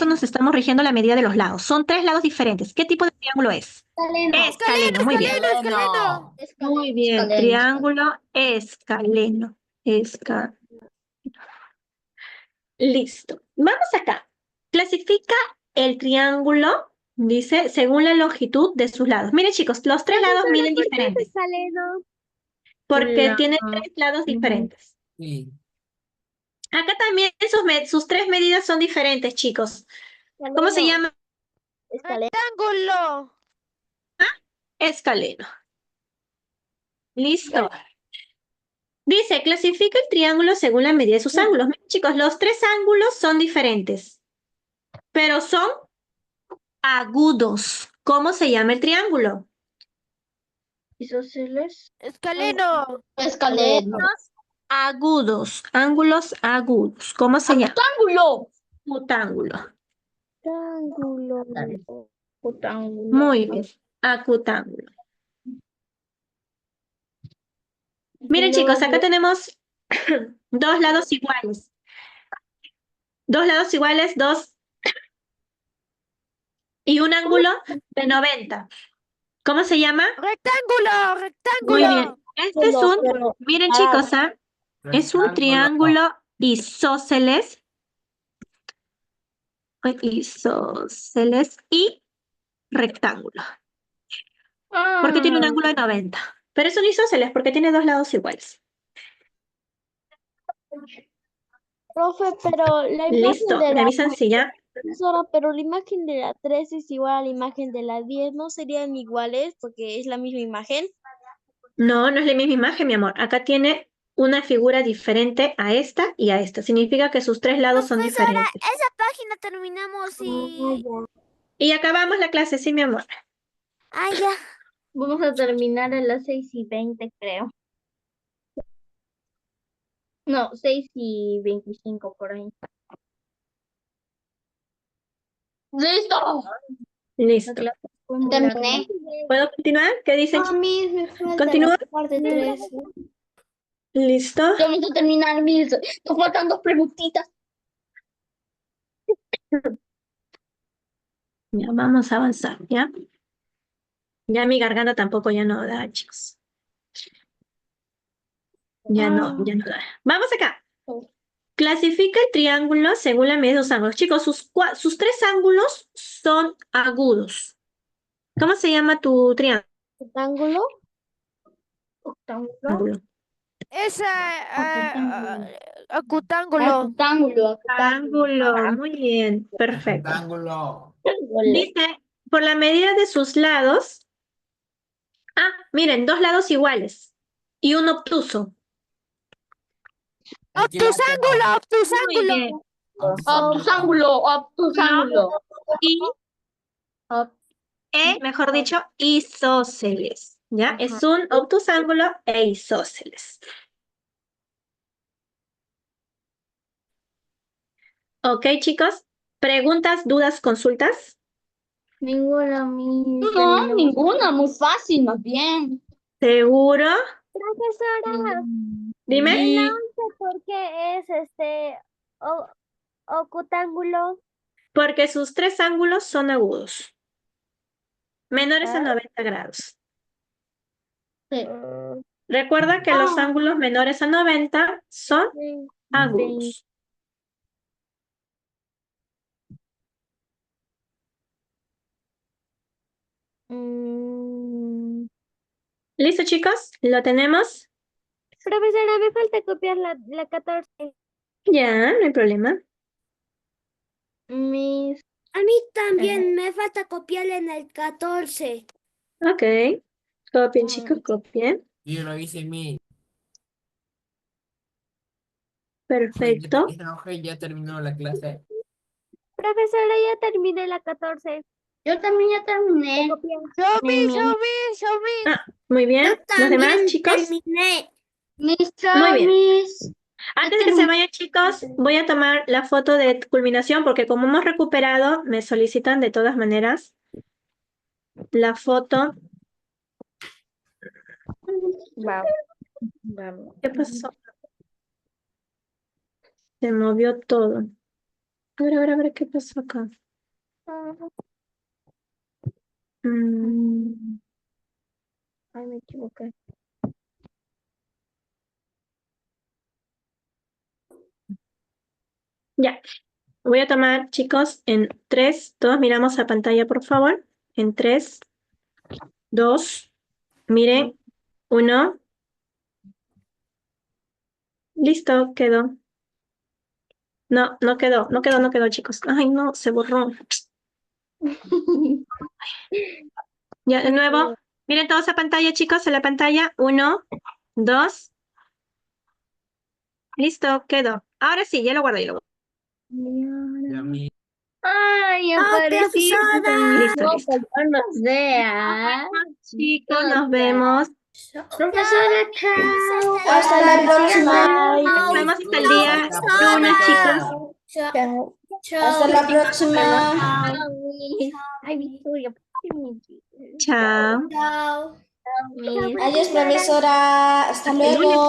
Speaker 1: nos estamos rigiendo la medida de los lados. Son 3 lados diferentes. ¿Qué tipo de triángulo es? Escaleno, muy bien.
Speaker 3: Escaleno.
Speaker 1: Muy bien, triángulo escaleno. Listo. Vamos acá. Clasifica el triángulo, dice, según la longitud de sus lados. Miren, chicos, los 3 lados miden diferentes. Porque
Speaker 6: La-
Speaker 1: tiene 3 lados diferentes.
Speaker 9: Sí.
Speaker 1: Acá también sus 3 medidas son diferentes, chicos. ¿Cómo se llama?
Speaker 3: Rectángulo.
Speaker 1: Escaleno. Listo. Dice, clasifica el triángulo según la medida de sus ángulos. Miren, chicos, los 3 ángulos son diferentes, pero son agudos. ¿Cómo se llama el triángulo?
Speaker 6: Isósceles.
Speaker 3: Escaleno.
Speaker 2: Escaleno.
Speaker 1: Agudos, ángulos agudos. ¿Cómo se llama?
Speaker 2: Rectángulo.
Speaker 1: Acutángulo.
Speaker 6: Octángulo.
Speaker 1: Muy bien, acutángulo. Miren, chicos, acá tenemos 2 lados iguales. 2 lados iguales, 2 y un ángulo de 90. ¿Cómo se llama?
Speaker 3: Rectángulo, rectángulo.
Speaker 1: Muy bien. Este es un, miren, chicos, ¿ah? Es un triángulo isósceles. Isósceles y rectángulo. Porque tiene un ángulo de 90. Pero es un isósceles porque tiene 2 lados iguales.
Speaker 8: Profe, pero la imagen
Speaker 1: Listo,
Speaker 8: de
Speaker 1: me
Speaker 8: la
Speaker 1: avisan si ya.
Speaker 8: profesora, pero la imagen de la 3 es igual a la imagen de la 10, ¿no serían iguales porque es la misma imagen?
Speaker 1: No, no es la misma imagen, mi amor. Acá tiene una figura diferente a esta y a esta. Significa que sus 3 lados son
Speaker 4: Profesora,
Speaker 1: diferentes.
Speaker 4: esa página terminamos y...
Speaker 1: Y acabamos la clase, sí, mi amor.
Speaker 4: Ah, ya.
Speaker 6: Vamos a terminar a las 6:20, creo. No, 6:25 por ahí.
Speaker 2: ¡Listo!
Speaker 1: Listo.
Speaker 2: Terminé.
Speaker 1: ¿Puedo continuar? ¿Qué dicen? ¿Continúa?
Speaker 8: Parte 3.
Speaker 1: ¿Listo?
Speaker 2: Ya vamos a terminar, mis. Nos faltan 2 preguntitas.
Speaker 1: Ya vamos a avanzar, ¿ya? Ya mi garganta tampoco ya no da, chicos. Ya no da. Vamos acá. Clasifica el triángulo según la medida de sus ángulos. Chicos, sus 3 ángulos son agudos. ¿Cómo se llama tu triángulo?
Speaker 2: ¿Rectángulo?
Speaker 1: Ángulo.
Speaker 3: Es acutángulo.
Speaker 2: Rectángulo.
Speaker 1: Ángulo, muy bien, perfecto.
Speaker 9: Rectángulo.
Speaker 1: Dice, por la medida de sus lados. Ah, miren, 2 lados iguales y un obtuso.
Speaker 3: Obtusángulo,
Speaker 1: Muy
Speaker 3: obtusángulo.
Speaker 1: bien.
Speaker 2: Obtusángulo.
Speaker 1: Y mejor dicho, isósceles. ¿Ya? Es un obtusángulo e isósceles. Ok, chicos. ¿Preguntas, dudas, consultas?
Speaker 6: Ninguna, mi.
Speaker 2: No, ninguna, muy fácil, más bien.
Speaker 1: ¿Seguro?
Speaker 7: Profesora,
Speaker 1: Dime.
Speaker 2: Sí.
Speaker 7: ¿por qué es ocutángulo?
Speaker 1: Porque sus 3 ángulos son agudos. Menores a 90 grados.
Speaker 2: Sí.
Speaker 1: Recuerda que los ángulos menores a 90 son agudos. ¿Listo, chicos? ¿Lo tenemos?
Speaker 7: Profesora, me falta copiar la 14.
Speaker 1: Ya, no hay problema.
Speaker 6: Mis.
Speaker 7: A mí también me falta copiar en el 14.
Speaker 1: Ok. Copien, chicos, copien.
Speaker 9: Yo lo hice mi.
Speaker 1: Perfecto.
Speaker 9: Ya terminó la clase.
Speaker 7: Profesora, ya terminé la 14.
Speaker 2: Yo también ya terminé.
Speaker 3: Show me.
Speaker 1: Ah, muy bien. ¿Los demás, chicos?
Speaker 7: terminé.
Speaker 1: Muy bien. Antes de que se vayan, chicos, voy a tomar la foto de culminación porque como hemos recuperado, me solicitan de todas maneras la foto.
Speaker 6: Vamos.
Speaker 1: ¿Qué pasó? Se movió todo. A ver, ¿qué pasó acá?
Speaker 6: Ay, me equivoqué.
Speaker 1: Ya. Voy a tomar, chicos, en 3. Todos miramos a pantalla, por favor. En 3, 2, miren, 1. Listo, quedó. No quedó, chicos. Ay, no, se borró. Ya, de nuevo. Miren todos a pantalla, chicos, a la pantalla. 1, 2. Listo, quedó. Ahora sí, ya lo guardo,
Speaker 9: Ya mi.
Speaker 2: Ay,
Speaker 7: aparecí.
Speaker 1: Listo, listo.
Speaker 2: Nos vea.
Speaker 1: Chicos, nos vemos.
Speaker 2: Profesora, chao.
Speaker 8: Hasta la próxima.
Speaker 1: Nos vemos hasta el día lunes, chicos.
Speaker 8: Hasta la próxima.
Speaker 6: Ay, Victoria.
Speaker 1: Chao.
Speaker 8: Adiós, profesora. Hasta luego.